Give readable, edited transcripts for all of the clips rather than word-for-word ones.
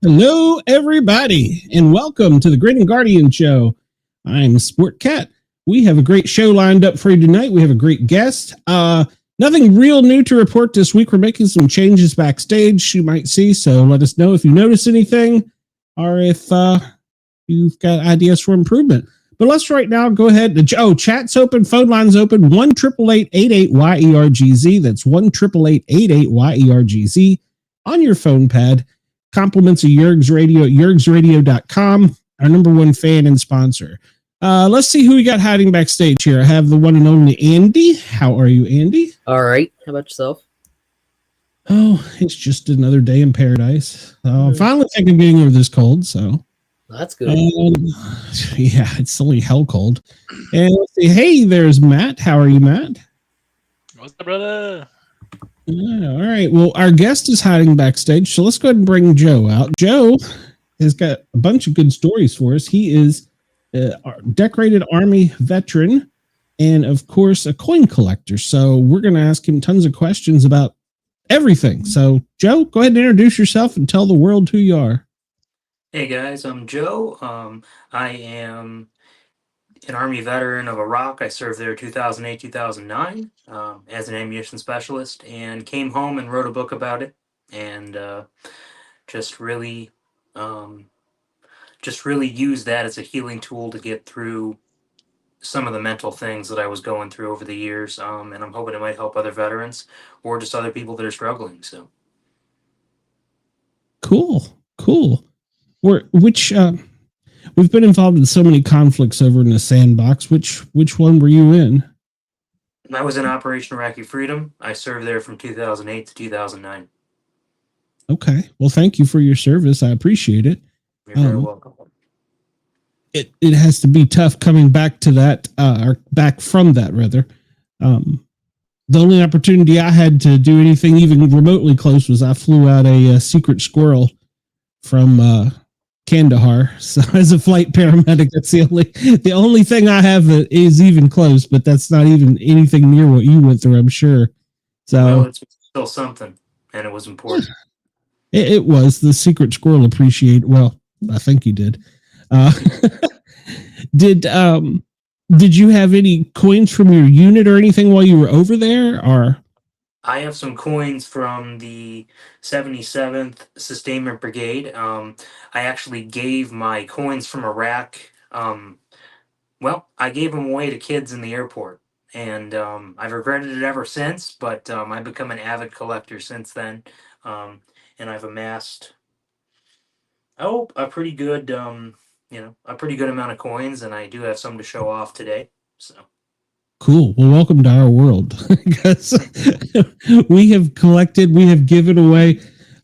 Hello, everybody, and welcome to the Grin and Guardian Show. I'm Sportcat. We have a great show lined up for you tonight. We have a great guest. Nothing real new to report this week. We're making some changes backstage, you might see, so let us know if you notice anything or if you've got ideas for improvement. But let's right now go ahead. Chat's open, phone line's open, 1-888-88-YERGZ. That's 1-888-88-YERGZ on your phone pad. Compliments of Yerg's Radio at yergsradio.com, our number one fan and sponsor. Let's see who we got hiding backstage here. I have the one and only Andy. How are you, Andy? All right. How about yourself? Oh, it's just another day in paradise. Finally thinking of getting over this cold, so. That's good. Yeah, it's only hell cold. And let's see. Hey, there's Matt. How are you, Matt? What's up, brother? Yeah, all right. Well, our guest is hiding backstage, so let's go ahead and bring Joe out. Joe has got a bunch of good stories for us. He is a decorated Army veteran and, of course, a coin collector. So we're going to ask him tons of questions about everything. So, Joe, go ahead and introduce yourself and tell the world who you are. Hey guys, I'm Joe. I am an Army veteran of Iraq. I served there 2008-2009 as an ammunition specialist, and came home and wrote a book about it, and just really used that as a healing tool to get through some of the mental things that I was going through over the years, and I'm hoping it might help other veterans or just other people that are struggling. So Cool. We've been involved in so many conflicts over in the sandbox. Which one were you in? I was in Operation Iraqi Freedom. I served there from 2008 to 2009. Okay. Well, thank you for your service. I appreciate it. You're very welcome. It has to be tough coming back to that, or back from that rather. The only opportunity I had to do anything even remotely close was I flew out a secret squirrel from Kandahar. So as a flight paramedic, that's the only thing I have that is even close, but that's not even anything near what you went through, I'm sure. So well, it's still something, and it was important. It was. The secret squirrel appreciate. Well, I think he did. Did you have any coins from your unit or anything while you were over there, or? I have some coins from the 77th Sustainment Brigade. I actually gave my coins from Iraq. I gave them away to kids in the airport, and I've regretted it ever since. But I've become an avid collector since then, and I've amassed a pretty good, a pretty good amount of coins, and I do have some to show off today. So. Cool. Well, welcome to our world. Because we have collected, we have given away.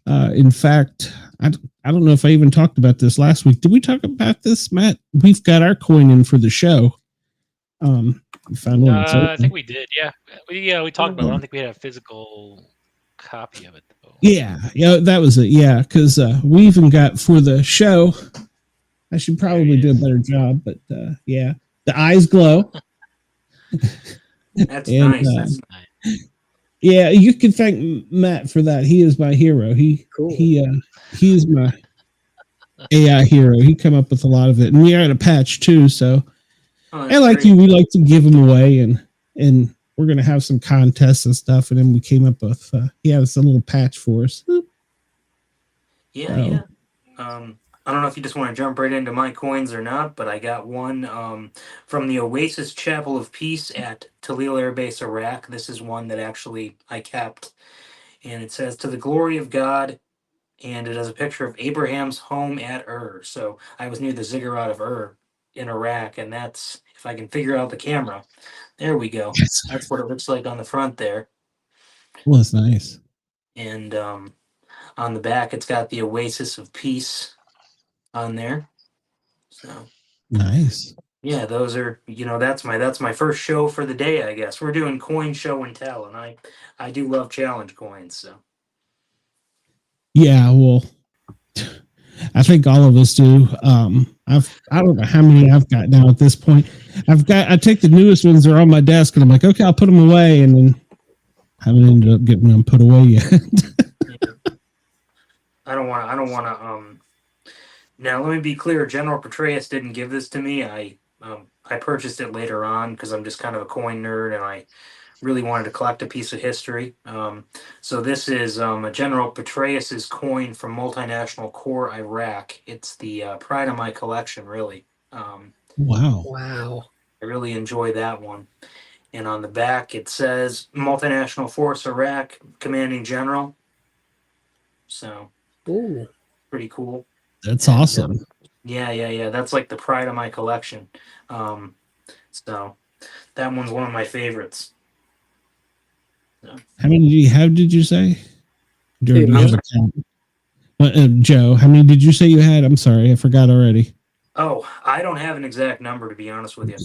In fact, I don't know if I even talked about this last week. Did we talk about this, Matt? We've got our coin in for the show. I think we did. Yeah, we talked about it. I don't think we had a physical copy of it, though. Yeah, that was it. Yeah, because we even got for the show. I should probably do a better job, but yeah, the eyes glow. That's nice. Yeah, you can thank Matt for that. He is my hero. He is my AI hero. He come up with a lot of it, and we are at a patch too. So, and like great. We like to give them away, and we're gonna have some contests and stuff. And then we came up with he has a little patch for us. Yeah. I don't know if you just want to jump right into my coins or not, but I got one from the Oasis Chapel of Peace at Talil Air Base, Iraq. This is one that actually I kept. And it says, "To the glory of God," and it has a picture of Abraham's home at Ur. So I was near the ziggurat of Ur in Iraq, and that's, if I can figure out the camera, there we go. That's what it looks like on the front there. Well, that's nice. And on the back, it's got the Oasis of Peace on there. So nice. Yeah, those are, that's my first show for the day, I guess. We're doing coin show and tell, and I do love challenge coins, so. Yeah, well, I think all of us do. I don't know how many I've got now at this point. I take the newest ones, they're on my desk, and I'm like, okay, I'll put them away, and then haven't ended up getting them put away yet. I don't want to Now, let me be clear. General Petraeus didn't give this to me. I purchased it later on because I'm just kind of a coin nerd and I really wanted to collect a piece of history. So this is a General Petraeus's coin from multinational core Iraq. It's the pride of my collection, really. Wow. Wow. I really enjoy that one. And on the back, it says Multinational Force Iraq Commanding General. So, Ooh. pretty cool. That's And, awesome. yeah. That's like the pride of my collection. So, that one's one of my favorites. How many do you have, did you say? Do Who, you me? have a count? Joe, how many did you say you had? I'm sorry, I forgot already. Oh, I don't have an exact number, to be honest with you.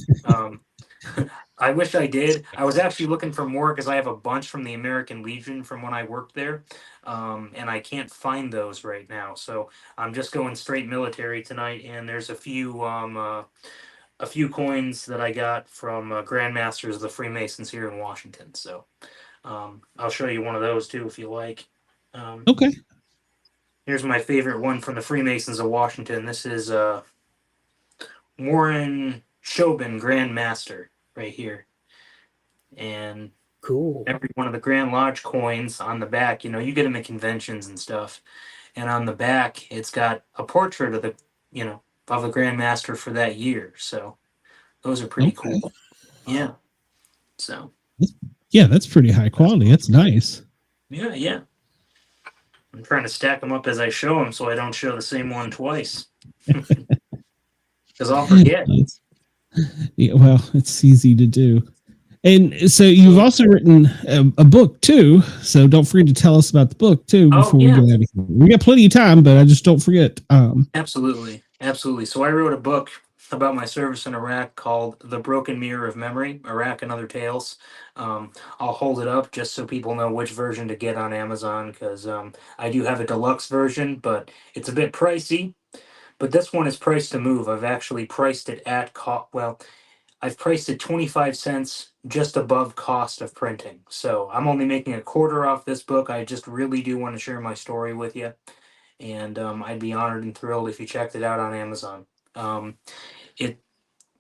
I wish I did. I was actually looking for more because I have a bunch from the American Legion from when I worked there, and I can't find those right now. So I'm just going straight military tonight, and there's a few coins that I got from Grandmasters of the Freemasons here in Washington. So I'll show you one of those too if you like. Okay. Here's my favorite one from the Freemasons of Washington. This is Warren Shobin, Grand Master, right here. And Cool. every one of the Grand Lodge coins on the back, you get them at conventions and stuff. And on the back, it's got a portrait of of the Grand Master for that year. So those are pretty Okay. cool. Yeah. So. Yeah, that's pretty high quality. That's nice. Yeah. I'm trying to stack them up as I show them so I don't show the same one twice. Because I'll forget. Yeah, well, it's easy to do. And so you've also written a book too. So don't forget to tell us about the book too before we get out of here. We got plenty of time, but I just don't forget. Absolutely. So I wrote a book about my service in Iraq called The Broken Mirror of Memory, Iraq and Other Tales. I'll hold it up just so people know which version to get on Amazon because I do have a deluxe version, but it's a bit pricey. But this one is priced to move. I've actually priced it at I've priced it 25 cents just above cost of printing. So I'm only making a quarter off this book. I just really do want to share my story with you. And I'd be honored and thrilled if you checked it out on Amazon. It,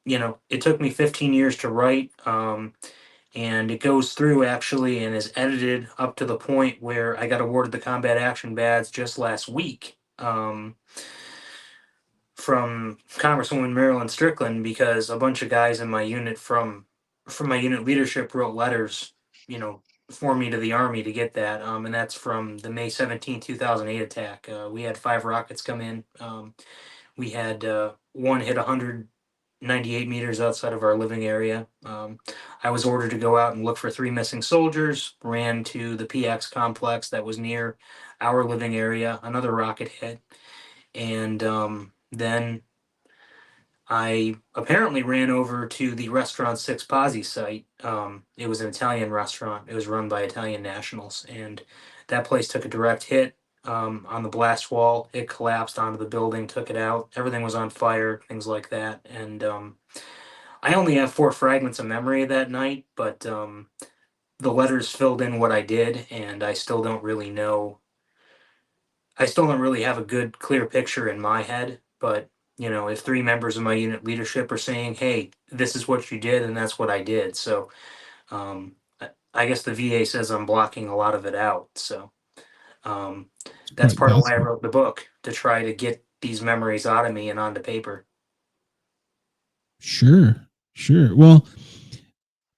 it took me 15 years to write. And it goes through actually and is edited up to the point where I got awarded the combat action badge just last week. From Congresswoman Marilyn Strickland because a bunch of guys in my unit from my unit leadership wrote letters, for me to the Army to get that. And that's from the May 17th, 2008 attack. We had 5 rockets come in. We had one hit 198 meters outside of our living area. I was ordered to go out and look for 3 missing soldiers, ran to the PX complex that was near our living area. Another rocket hit. And then I apparently ran over to the Restaurant Six Pazzi site. It was an Italian restaurant. It was run by Italian nationals, and that place took a direct hit on the blast wall. It collapsed onto the building, took it out. Everything was on fire, things like that. And I only have 4 fragments of memory of that night, but the letters filled in what I did, and I still don't really know. I still don't really have a good, clear picture in my head, but if 3 members of my unit leadership are saying, "Hey, this is what you did," and that's what I did. So, I guess the VA says I'm blocking a lot of it out. So, that's part of why I wrote the book to try to get these memories out of me and onto paper. Sure. Well,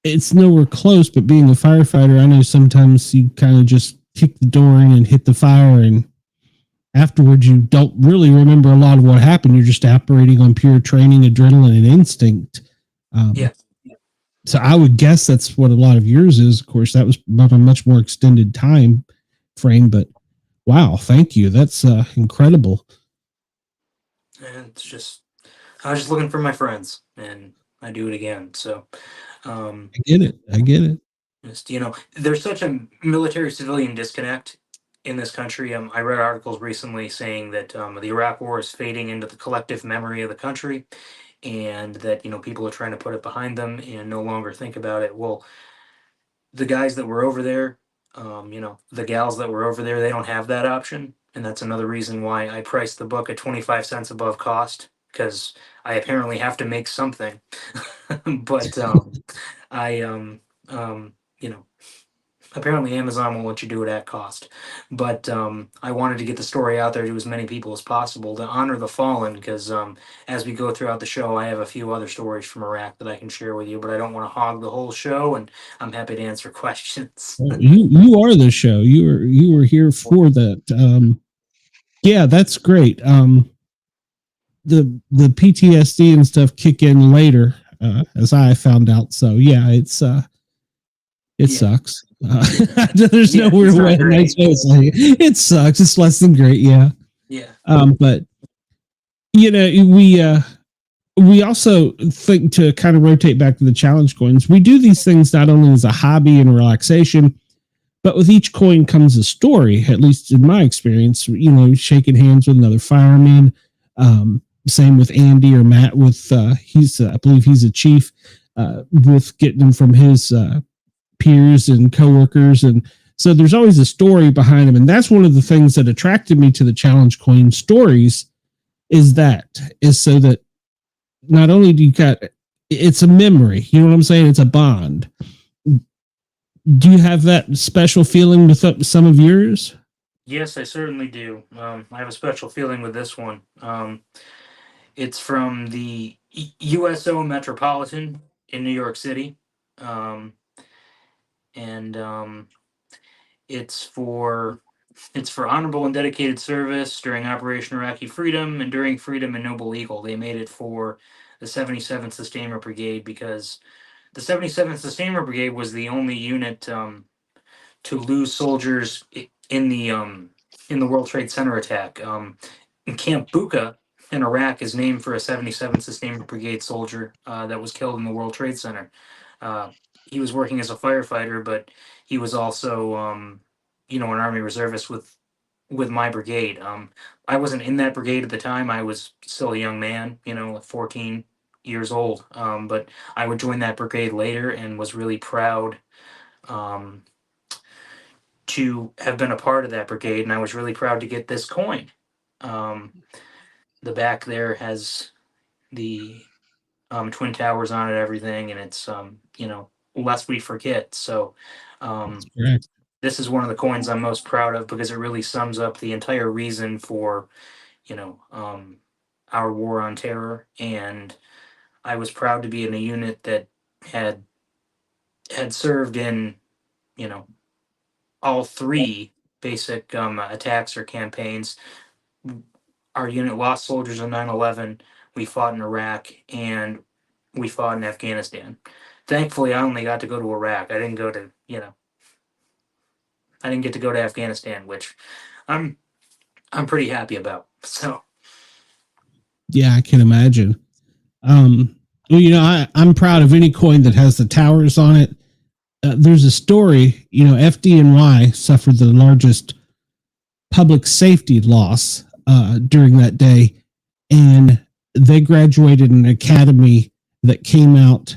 it's nowhere close, but being a firefighter, I know sometimes you kind of just kick the door in and hit the fire, and afterwards you don't really remember a lot of what happened. You're just operating on pure training, adrenaline, and instinct. Yeah. So I would guess that's what a lot of yours is. Of course, that was a much more extended time frame, but wow, thank you. That's incredible. And it's just, I was just looking for my friends, and I do it again. So, I get it. just, there's such a military civilian disconnect in this country. I read articles recently saying that the Iraq War is fading into the collective memory of the country, and that people are trying to put it behind them and no longer think about it. Well, the guys that were over there, the gals that were over there, they don't have that option, and that's another reason why I priced the book at 25 cents above cost, because I apparently have to make something. But I you know, apparently Amazon won't let you do it at cost. But I wanted to get the story out there to as many people as possible to honor the fallen, because as we go throughout the show, I have a few other stories from Iraq that I can share with you, but I don't want to hog the whole show, and I'm happy to answer questions. You are the show. You were here for that. Yeah, that's great. The PTSD and stuff kick in later, as I found out. So yeah, it sucks. There's no weird way. Nice way to say it. It sucks. It's less than great. Yeah. Yeah. But we also think, to kind of rotate back to the challenge coins, we do these things not only as a hobby and relaxation, but with each coin comes a story, at least in my experience. Shaking hands with another fireman. Same with Andy or Matt with, I believe he's a chief, with getting them from his peers and coworkers. And so there's always a story behind them. And that's one of the things that attracted me to the challenge coin stories, is so that not only do you got, it's a memory, you know what I'm saying? It's a bond. Do you have that special feeling with some of yours? Yes, I certainly do. I have a special feeling with this one. It's from the USO Metropolitan in New York City. And it's for honorable and dedicated service during Operation Iraqi Freedom and during Freedom and Noble Eagle. They made it for the 77th Sustainment Brigade, because the 77th Sustainment Brigade was the only unit to lose soldiers in the World Trade Center attack. Camp Bucca in Iraq is named for a 77th Sustainment Brigade soldier that was killed in the World Trade Center. He was working as a firefighter, but he was also, an Army reservist with my brigade. I wasn't in that brigade at the time. I was still a young man, 14 years old. But I would join that brigade later, and was really proud to have been a part of that brigade. And I was really proud to get this coin. The back there has the Twin Towers on it, everything, and it's lest we forget. So this is one of the coins I'm most proud of, because it really sums up the entire reason for our war on terror. And I was proud to be in a unit that had served in all three basic attacks or campaigns. Our unit lost soldiers on 9/11. We fought in Iraq, and we fought in Afghanistan. Thankfully, I only got to go to Iraq. I didn't get to go to Afghanistan, which I'm pretty happy about. So yeah, I can imagine. I'm proud of any coin that has the towers on it. There's a story, FDNY suffered the largest public safety loss during that day, and they graduated an academy that came out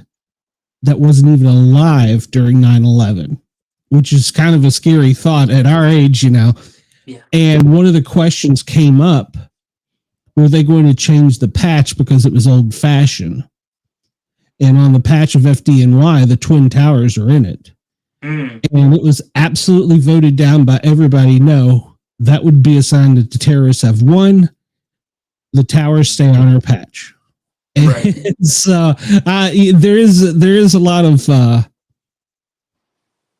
that wasn't even alive during 9/11, which is kind of a scary thought at our age, Yeah. And one of the questions came up: were they going to change the patch because it was old fashioned? And on the patch of FDNY, the Twin Towers are in it. And it was absolutely voted down by everybody. No, that would be a sign that the terrorists have won. The towers stay on our patch. Right. And so there is a lot of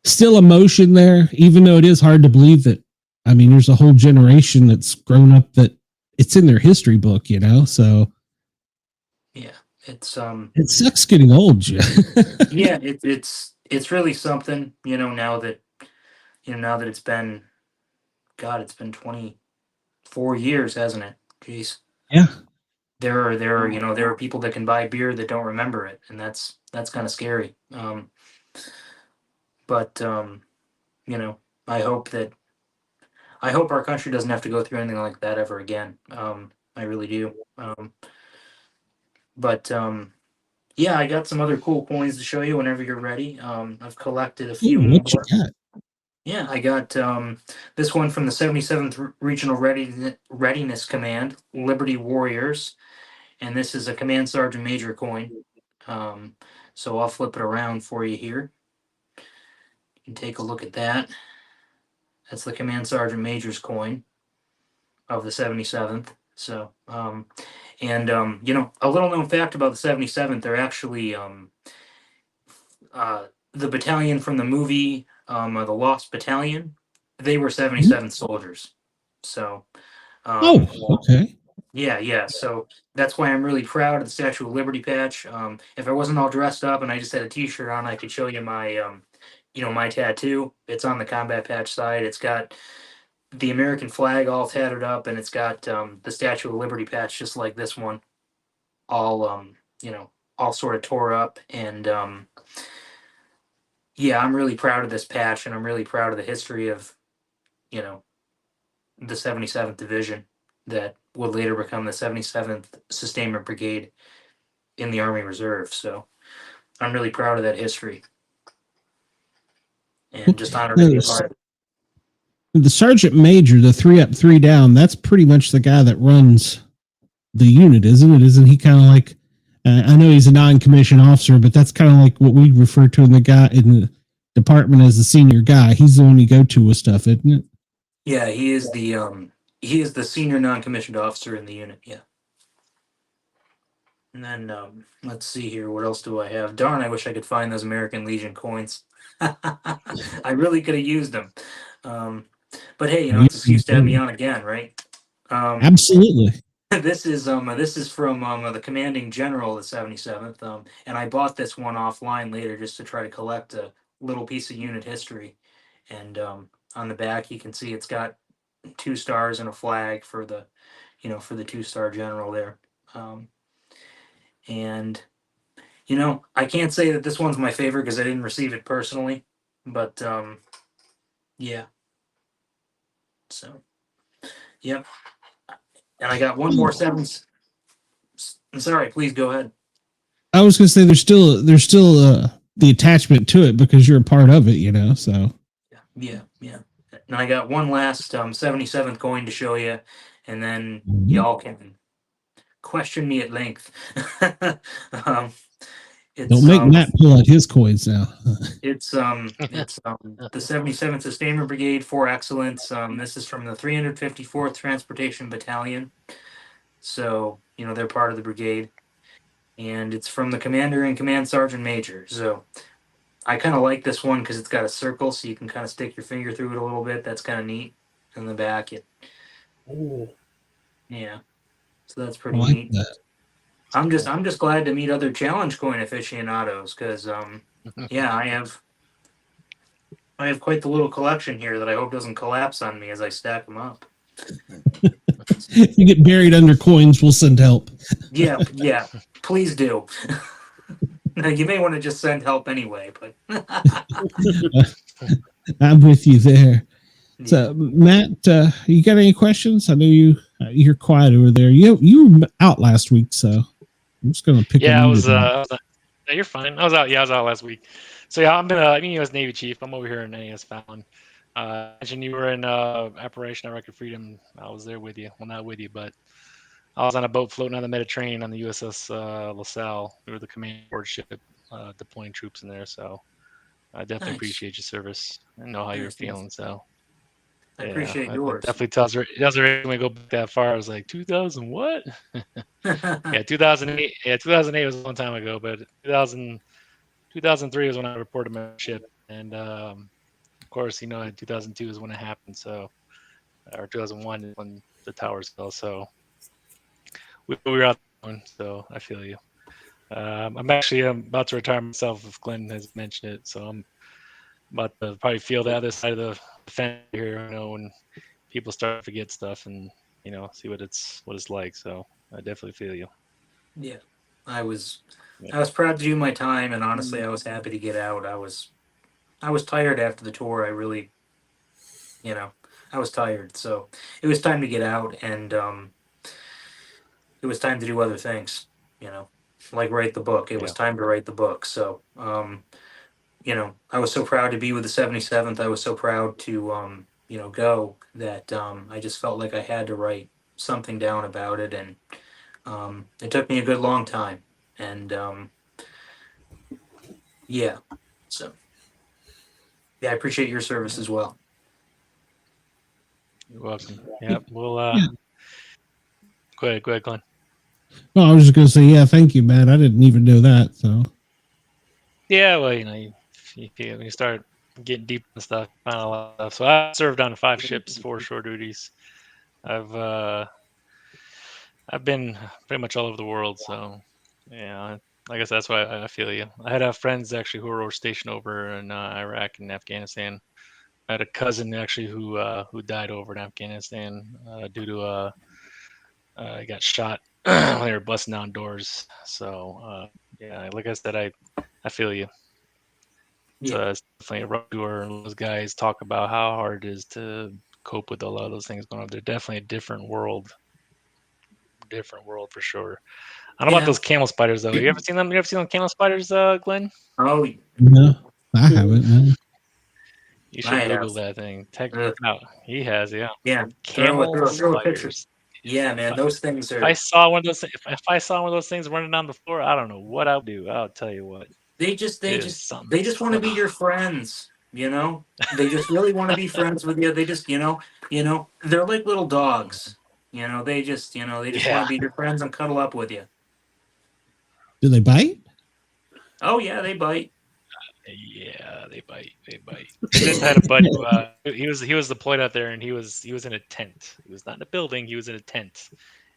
still emotion there, even though it is hard to believe that. I mean, there's a whole generation that's grown up that it's in their history book, So yeah, it sucks getting old. Yeah, it's really something, now that it's been, God, it's been 24 years, hasn't it? Jeez. Yeah. There are people that can buy beer that don't remember it, and that's kind of scary. But I hope our country doesn't have to go through anything like that ever again. I really do. But yeah, I got some other cool coins to show you whenever you're ready. I've collected a few more. Yeah, I got this one from the 77th Regional Readiness Command, Liberty Warriors, and this is a Command Sergeant Major coin. So I'll flip it around for you here. You can take a look at that. That's the Command Sergeant Major's coin of the 77th. So, you know, a little known fact about the 77th, they're actually the battalion from the movie, the Lost Battalion. They were 77th soldiers. So, Oh, okay. yeah. So that's why I'm really proud of the Statue of Liberty patch. If I wasn't all dressed up and I just had a T-shirt on, I could show you my, you know, my tattoo. It's on the combat patch side. It's got the American flag all tattered up, and it's got the Statue of Liberty patch, just like this one, all you know, all sort of tore up. And yeah, I'm really proud of this patch, and I'm really proud of the history of, you know, the 77th Division that would later become the 77th Sustainment Brigade in the Army Reserve. So I'm really proud of that history, and just honored to be a part of it. The sergeant major, the 3 up, 3 down, that's pretty much the guy that runs the unit, isn't it? Isn't he kind of like, I know he's a non-commissioned officer, but that's kind of like what we refer to in the department as the senior guy. He's the one you go to with stuff, isn't it? Yeah, he is the senior non-commissioned officer in the unit. Yeah. And then let's see here. What else do I have? Darn, I wish I could find those American Legion coins. I really could have used them. But hey, you know, it's an excuse to have me on again, right? Absolutely. This is from the commanding general of the 77th. And I bought this one offline later just to try to collect a little piece of unit history. And on the back, you can see it's got 2 stars and a flag for the, you know, for the 2-star general there. And you know, I can't say that this one's my favorite because I didn't receive it personally, but yeah. So, yep. And I got one more 7. I'm sorry, please go ahead. I was going to say there's still the attachment to it because you're a part of it, you know. So yeah. And I got one last 77th coin to show you, and then y'all can question me at length. Don't make Matt pull out his coins now. It's the 77th Sustainment Brigade for Excellence. This is from the 354th Transportation Battalion. So, you know, they're part of the brigade. And it's from the commander and command sergeant major. So I kind of like this one because it's got a circle, so you can kind of stick your finger through it a little bit. That's kind of neat. In the back, yeah. So that's pretty neat. That. I'm just glad to meet other challenge coin aficionados because yeah, I have quite the little collection here that I hope doesn't collapse on me as I stack them up. If you get buried under coins, we'll send help. Yeah, please do. You may want to just send help anyway, but I'm with you there. Yeah. So, Matt, you got any questions? I know you're quiet over there. You were out last week, so I'm just going to pick. Yeah, I was. You're fine. I was out last week. So yeah, I'm a U.S. Navy chief. I'm over here in NAS Fallon. Mentioned you were in Operation Record Freedom. I was there with you. Well, not with you, but I was on a boat floating on the Mediterranean on the USS LaSalle. We were the command board ship deploying troops in there. So I definitely appreciate your service and know how you're feeling. So I appreciate yours. It definitely tells her when we go back that far. I was like, 2000 what? Yeah, 2008. Yeah, 2008 was a long time ago, but 2003 was when I reported my ship, and of course, you know, 2002 is when it happened. So, or 2001 when the towers fell. So we were out there, so I feel you. I'm about to retire myself, if Glenn has mentioned it. So I'm about to probably feel the other side of the fence here, you know, when people start to forget stuff and, you know, see what it's like. So I definitely feel you. Yeah, I was proud to do my time, and honestly, I was happy to get out. I was tired after the tour. I really, you know, I was tired, so it was time to get out, and it was time to do other things, you know, like write the book. It was time to write the book. So I was so proud to be with the 77th. I was so proud to go that I just felt like I had to write something down about it, and it took me a good long time, and yeah, so yeah, I appreciate your service as well. You're welcome. Yep. We'll Yeah. go ahead, Glenn. Well, I was just going to say, yeah, thank you, man. I didn't even know that. So, Yeah, well, when you start getting deep and stuff, find a lot of stuff. So I served on 5 ships, 4 shore duties. I've been pretty much all over the world. So yeah, I guess that's why I feel you. I had friends actually who were stationed over in Iraq and Afghanistan. I had a cousin actually who died over in Afghanistan due to he got shot when they were busting down doors. So yeah, like I said, I feel you. Yeah, It's definitely a rough tour, and those guys talk about how hard it is to cope with a lot of those things going on. They're definitely a different world for sure. I don't know about yeah. those camel spiders though. You ever seen them? You ever seen them camel spiders, Glenn? Oh, no, I haven't. No. You I should Google have. that thing. Check Ugh. it out. He has, yeah. Yeah, Camel throw a picture. spiders. Yeah, man, those things If I are. saw one of those, if I saw one of those things running down the floor, I don't know what I would do. I'll tell you what. They just It they is just something. they just want to be your friends. They just really want to be friends with you. They just they're like little dogs. They just want Yeah. to be your friends and cuddle up with you. Do they bite? Oh yeah, they bite. Yeah, they bite. They bite. I just had a buddy. He was deployed out there, and he was in a tent. He was not in a building. He was in a tent,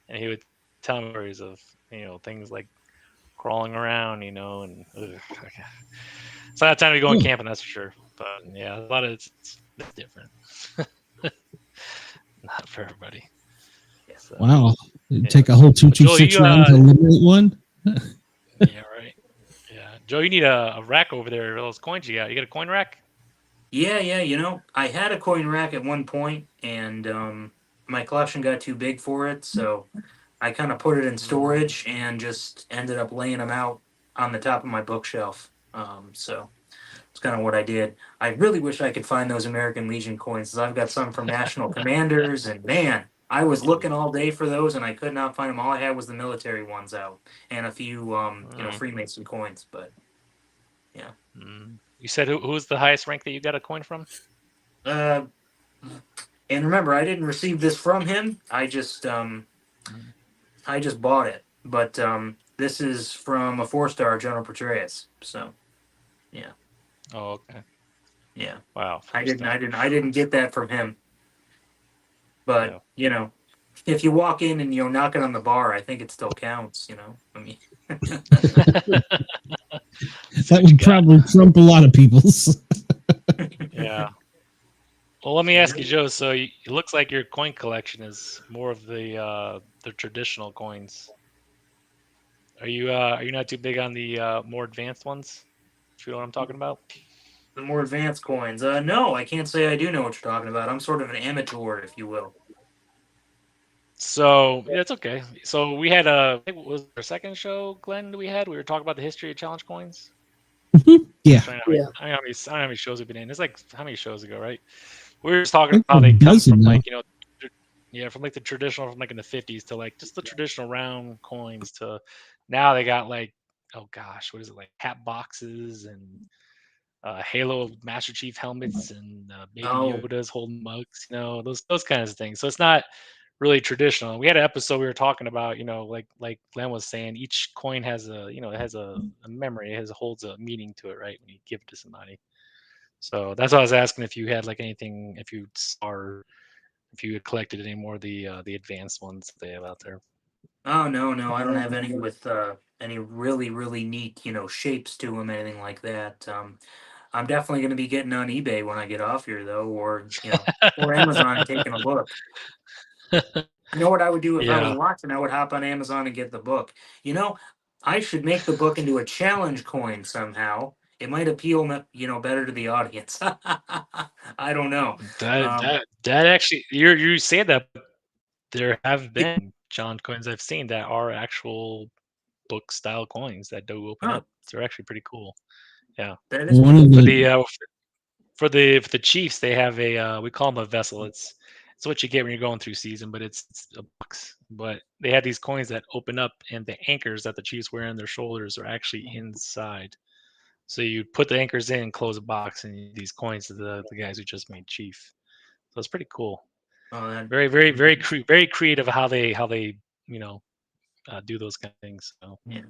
and he would tell me stories of things like crawling around, and okay. It's not time to go on camping, that's for sure. But yeah, a lot of it's different. Not for everybody. So, Wow. It'd yeah. take a whole 226 Joe, round to eliminate one. Yeah, right. Yeah, Joe, you need a rack over there. Those coins you got. You got a coin rack? Yeah. I had a coin rack at one point, and my collection got too big for it, so I kind of put it in storage and just ended up laying them out on the top of my bookshelf. So it's kind of what I did. I really wish I could find those American Legion coins. 'Cause I've got some from National Commanders, and man, I was looking all day for those, and I could not find them. All I had was the military ones out, and a few, Freemason coins. But yeah. You said who's the highest rank that you got a coin from? And remember, I didn't receive this from him. I just bought it. But this is from a 4-star General Petraeus. So yeah. Oh, okay. Yeah. Wow. I didn't get that from him. But Yeah. If you walk in and knocking on the bar, I think it still counts. I mean, That would probably trump a lot of people's. Yeah. Well, let me ask you, Joe. So it looks like your coin collection is more of the traditional coins. Are you not too big on the more advanced ones? If you know what I'm talking about? the more advanced coins. No, I can't say I do know what you're talking about. I'm sort of an amateur, if you will. So yeah, it's okay. So we had I think it was our second show, Glenn. We were talking about the history of challenge coins. Yeah. I don't know how many shows we've been in. It's like how many shows ago, right? We were just talking about how a they come dozen from now. from like the traditional from like in the 50s to like just the traditional round coins to now they got like, oh gosh, what is it, like hat boxes and Halo Master Chief helmets and baby Oh, Yodas holding mugs, those kinds of things. So it's not really traditional. We had an episode we were talking about, like Glenn was saying, each coin has it has a memory, holds a meaning to it, right? When you give it to somebody. So that's why I was asking if you had like anything, if you saw, if you had collected any more of the advanced ones they have out there. oh no, I don't have any with any really, really neat, shapes to them, anything like that. I'm definitely going to be getting on eBay when I get off here, though, or or Amazon and taking a look. You know what I would do if I was Yeah. watching? I would hop on Amazon and get the book. I should make the book into a challenge coin somehow. It might appeal, better to the audience. I don't know. That actually, you say that, but there have been challenge coins I've seen that are actual book style coins that do open Huh. up. They're actually pretty cool. Yeah. That is One of For the the for the Chiefs, they have a we call them a vessel. It's what you get when you're going through season, but it's a box. But they have these coins that open up, and the anchors that the Chiefs wear on their shoulders are actually inside. So you put the anchors in, close a box, and these coins to the guys who just made Chief. So it's pretty cool. oh, that, Very creative how they do those kind of things. So yeah.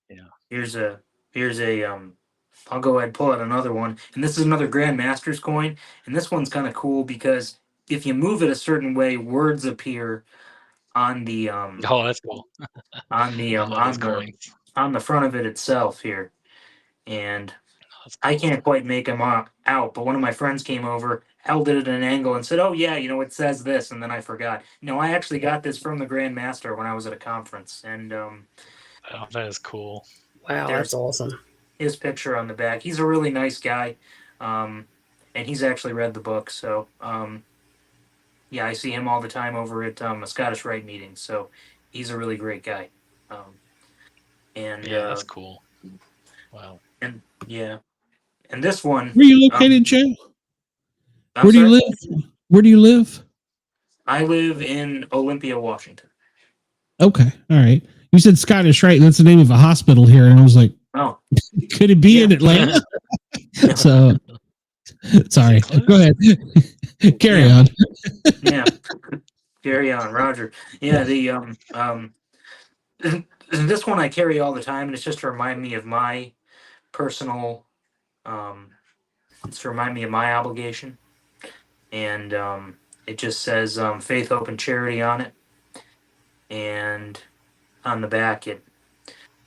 yeah. Here's a I'll go ahead and pull out another one, and this is another Grandmaster's coin, and this one's kind of cool because if you move it a certain way, words appear on the Oh, that's cool. on the I love those on the coins. on the front of it itself here, and That's I cool. can't quite make them out, but one of my friends came over, held it at an angle, and said, "Oh yeah, it says this," and then I forgot. No, I actually got this from the Grandmaster when I was at a conference, and Oh, that is cool. Wow, there's that's awesome. his picture on the back. He's a really nice guy, and he's actually read the book. So, yeah, I see him all the time over at a Scottish Rite meeting. So, he's a really great guy. And Yeah, that's cool. Wow. and yeah, and this one. where you located, Joe? I'm Where do you sorry? live? Where do you live? I live in Olympia, Washington. Okay, all right. You said Scottish, right? That's the name of a hospital here, and I was like, Oh, could it be Yeah. in Atlanta? So, sorry. Close? Go ahead. Carry Yeah. on. yeah. Carry on, Roger. Yeah, the this one I carry all the time, and it's just to remind me of my personal it's to remind me of my obligation, and it just says faith, hope, and charity on it, and on the back it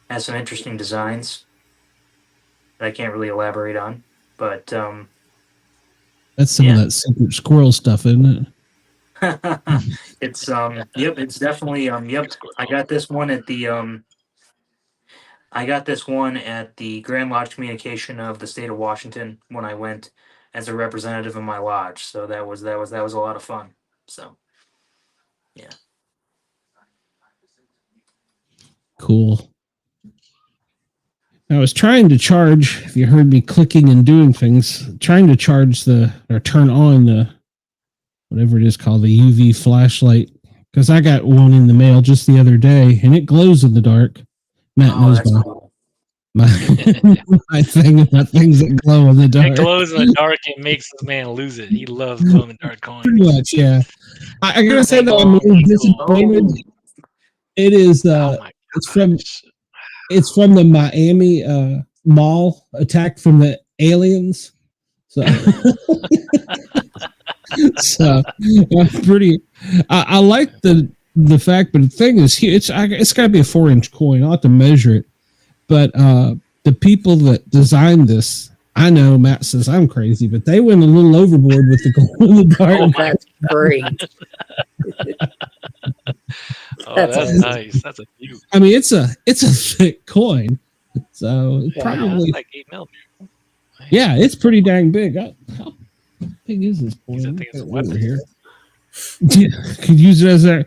has some interesting designs that I can't really elaborate on, but That's some of that secret squirrel stuff, isn't it? it's yep, it's definitely yep. I got this one at the Grand Lodge Communication of the state of Washington when I went as a representative of my lodge. So that was a lot of fun. So yeah. Cool. I was trying to charge, if you heard me clicking and doing things, trying to charge or turn on the, whatever it is called, the UV flashlight, because I got one in the mail just the other day, and it glows in the dark. Matt knows that's my, cool. my things that glow in the dark. It glows in the dark. It makes this man lose it. He loves glow in the dark coins. Pretty much, yeah. I gotta say though, I'm a little disappointed. It is. Oh my It's from the Miami mall attack from the aliens. So, so I'm pretty. I like the fact, but the thing is, it's got to be a 4-inch coin. I'll have to measure it. But the people that designed this, I know Matt says I'm crazy, but they went a little overboard with the glow in the dark. Oh, that's great. Oh, That's that's awesome. nice. That's a cute. I mean, it's a thick coin, so Wow. probably Like 8 mil. yeah, it's pretty dang big. How big is this coin? I think it's a Over weapon. here. Yeah, could use it as a.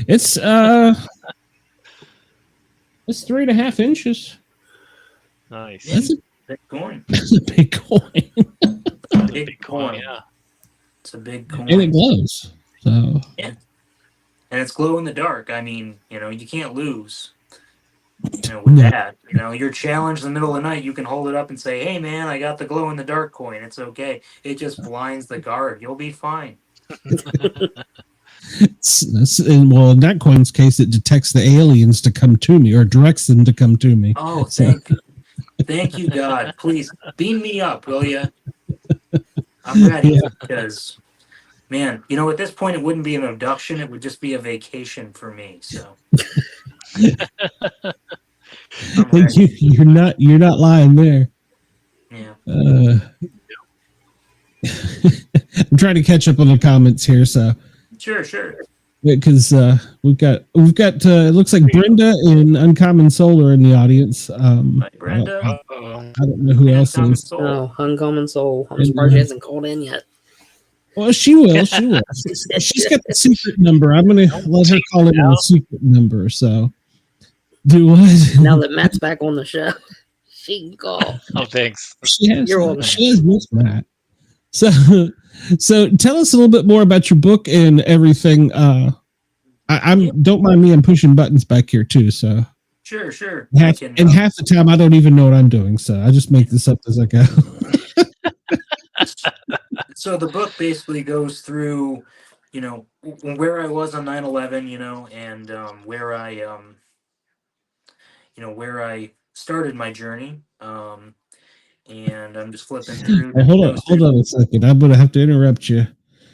It's 3.5 inches. Nice. That's Big coin. a big coin, That's a big coin. Yeah. It's a big coin. and it glows. So And it's glow in the dark. I mean, you can't lose. With No. that, you're challenged in the middle of the night. You can hold it up and say, "Hey, man, I got the glow in the dark coin. It's okay. It just blinds the guard. You'll be fine." well, in that coin's case, it detects the aliens to come to me or directs them to come to me. Oh, So- thank you, God. Please beam me up, will you? I'm ready because, man, at this point, it wouldn't be an abduction. It would just be a vacation for me. So. I'm ready. You're not lying there. Yeah. I'm trying to catch up on the comments here, so Sure. because we've got it looks like Brenda and Uncommon Soul are in the audience. Hi, Brenda. I don't know who else Uncommon is. Soul. Oh, Uncommon Soul. I'm surprised she hasn't called in yet. Well, she will. She's got the secret number. I'm gonna let her call in the secret number. So do what? Now that Matt's back on the show. She go. Oh, thanks. She has. You're welcome. She has missed that. So tell us a little bit more about your book and everything. I'm don't mind me. I'm pushing buttons back here too. So Sure. half the time I don't even know what I'm doing. So I just make this up as I go. So the book basically goes through, where I was on 9/11, and where I started my journey. And I'm just flipping through. Hold on a second. I'm going to have to interrupt you.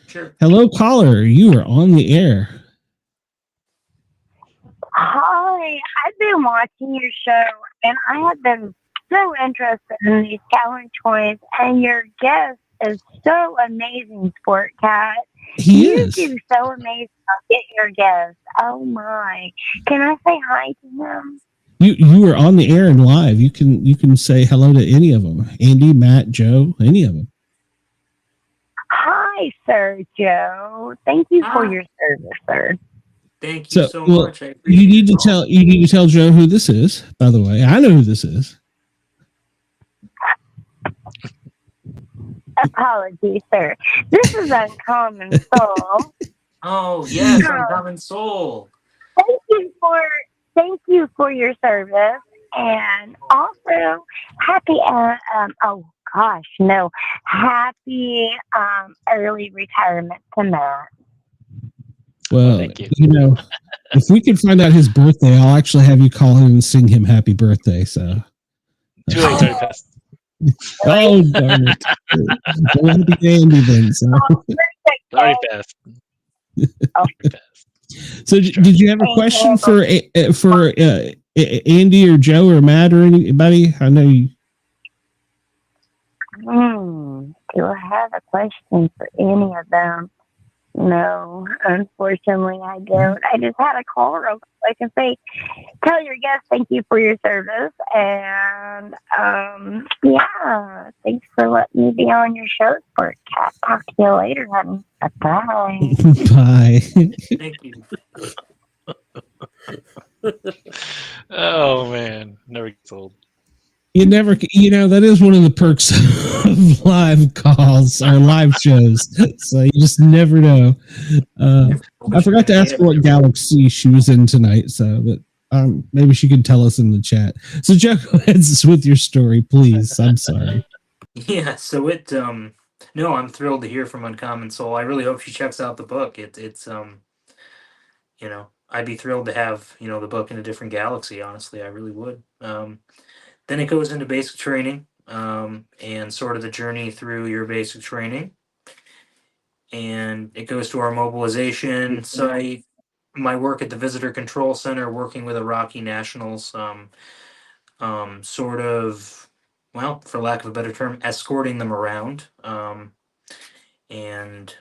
Sure. Hello, caller. You are on the air. Hi, I've been watching your show, and I have been so interested in these challenge toys, and your guest is so amazing, Sportcat. He is. You do so amazing. I'll get your guest. Oh my! Can I say hi to him? You are on the air and live. You can say hello to any of them. Andy, Matt, Joe, any of them. Hi, Sir Joe. Thank you for your service, sir. Thank you so much. I you need to tell Joe who this is. By the way, I know who this is. Apologies, sir. This is Uncommon Soul. Oh yes, Uncommon Soul. Thank you for your service, and also happy happy early retirement to Matt. Well, thank you. If we can find out his birthday, I'll actually have you call him and sing him happy birthday. So Too late, it's already passed. Oh darn it! It won't be Andy then. So. It's already passed. So did you have a question for Andy or Joe or Matt or anybody? I know you. Do I have a question for any of them? No, unfortunately I don't. I just had a call real quick. I can say, tell your guest thank you for your service, and thanks for letting me be on your show, Sportcat. Talk to you later, honey. Bye. Bye. Thank you. Oh man, never gets old. You never, that is one of the perks of live calls or live shows. So you just never know. I forgot to ask her what galaxy she was in tonight. So, but maybe she could tell us in the chat. So, Joe, go ahead with your story, please. I'm sorry. Yeah. So no, I'm thrilled to hear from Uncommon Soul. I really hope she checks out the book. It's I'd be thrilled to have the book in a different galaxy. Honestly, I really would. Then it goes into basic training, and sort of the journey through your basic training. And it goes to our mobilization site, my work at the Visitor Control Center, working with Iraqi nationals, sort of, well, for lack of a better term, escorting them around, and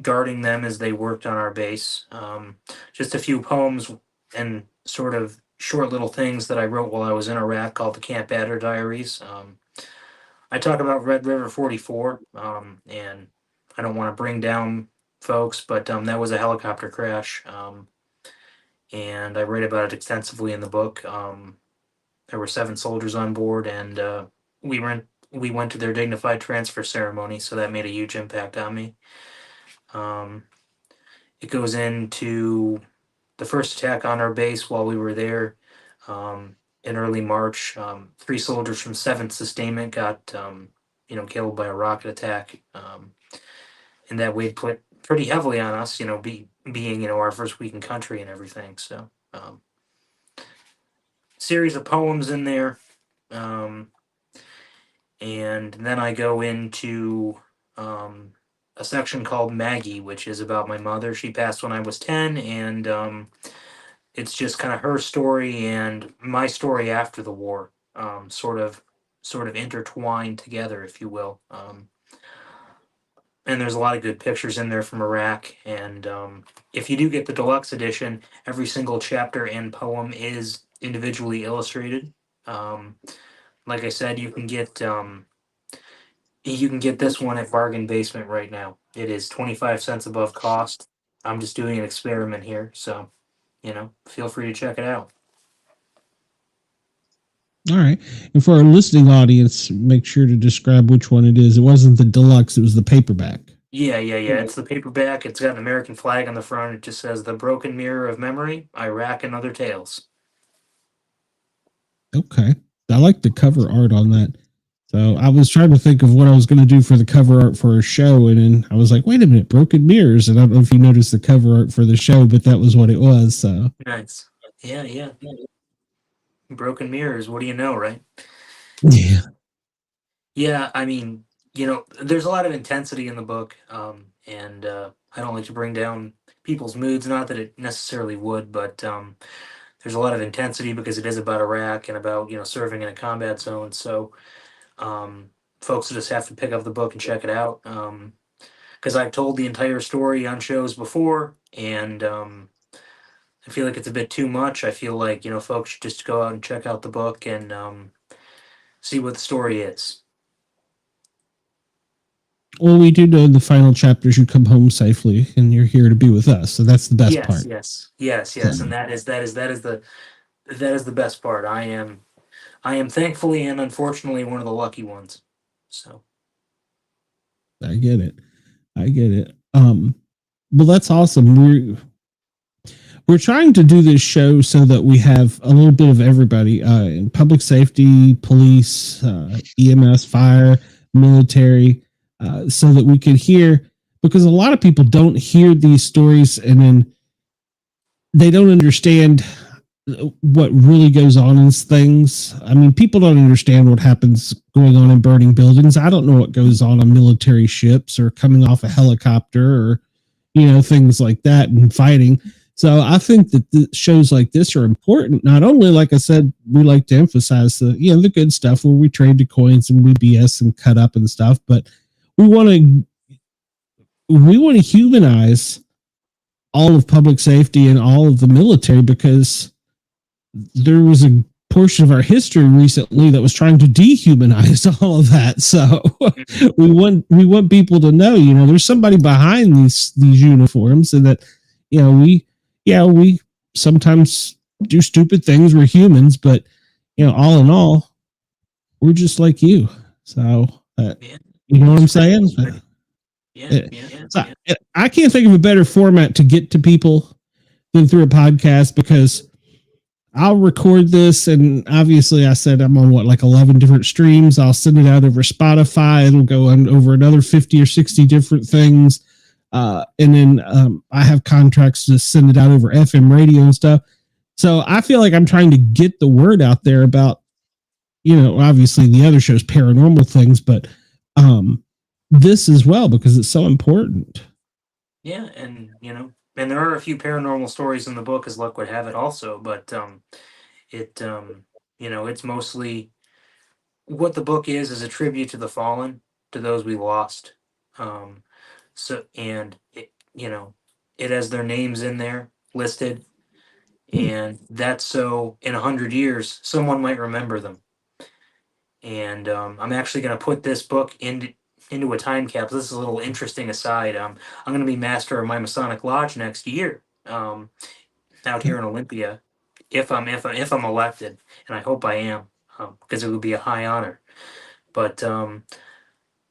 guarding them as they worked on our base. Just a few poems and sort of short little things that I wrote while I was in Iraq called the Camp Badder Diaries. I talk about Red River 44, and I don't want to bring down folks, but that was a helicopter crash, and I write about it extensively in the book. There were 7 soldiers on board, and we went to their dignified transfer ceremony, so that made a huge impact on me. It goes into the first attack on our base while we were there in early March. 3 soldiers from 7th Sustainment got killed by a rocket attack, and that weighed pretty heavily on us. Being our first week in country and everything. So, series of poems in there, and then I go into a section called Maggie, which is about my mother. She passed when I was 10, and it's just kind of her story and my story after the war, sort of intertwined together, if you will. And there's a lot of good pictures in there from Iraq. And if you do get the deluxe edition, every single chapter and poem is individually illustrated. Like I said, you can get this one at Bargain Basement right now. It is 25 cents above cost. I'm just doing an experiment here, so feel free to check it out. All right. And for our listening audience, make sure to describe which one it is. It wasn't the deluxe, it was the paperback. Yeah. It's the paperback. It's got an American flag on the front. It just says "The Broken Mirror of Memory: Iraq and Other Tales." Okay. I like the cover art on that. So I was trying to think of what I was going to do for the cover art for a show. And then I was like, wait a minute, Broken Mirrors. And I don't know if you noticed the cover art for the show, but that was what it was. So Nice. Yeah. Broken mirrors. What do you know, right? yeah. Yeah, I mean, there's a lot of intensity in the book, and I don't like to bring down people's moods. Not that it necessarily would, but there's a lot of intensity because it is about Iraq and about serving in a combat zone. So folks just have to pick up the book and check it out. Because I've told the entire story on shows before, and I feel like it's a bit too much. I feel like folks should just go out and check out the book and see what the story is. Well, we do know in the final chapters you come home safely and you're here to be with us. So that's the best part. Yes, and that is the best part. I am thankfully and unfortunately one of the lucky ones. So I get it. Well, that's awesome. We're trying to do this show so that we have a little bit of everybody in public safety, police, EMS, fire, military, so that we could hear, because a lot of people don't hear these stories and then they don't understand what really goes on in things. I mean, people don't understand what happens going on in burning buildings. I don't know what goes on military ships or coming off a helicopter or, things like that and fighting. So I think that the shows like this are important. Not only, like I said, we like to emphasize the good stuff where we trade the coins and we BS and cut up and stuff, but we want to humanize all of public safety and all of the military, because there was a portion of our history recently that was trying to dehumanize all of that. So we want people to know, there's somebody behind these uniforms, and that, we sometimes do stupid things. We're humans, but all in all, we're just like you. So, you know what I'm saying? So I can't think of a better format to get to people than through a podcast, because I'll record this, and obviously I said I'm on 11 different streams. I'll send it out over Spotify. It'll go on over another 50 or 60 different things. And then I have contracts to send it out over FM radio and stuff. So I feel like I'm trying to get the word out there about, obviously the other shows, paranormal things, but this as well, because it's so important. Yeah, and there are a few paranormal stories in the book, as luck would have it, also. But it's mostly, what the book is a tribute to the fallen, to those we lost. So, and it has their names in there listed, and that's so in 100 years someone might remember them. And I'm actually going to put this book into a time capsule. This is a little interesting aside. I'm going to be master of my Masonic Lodge next year, out here in Olympia, if I'm elected, and I hope I am, because it would be a high honor. But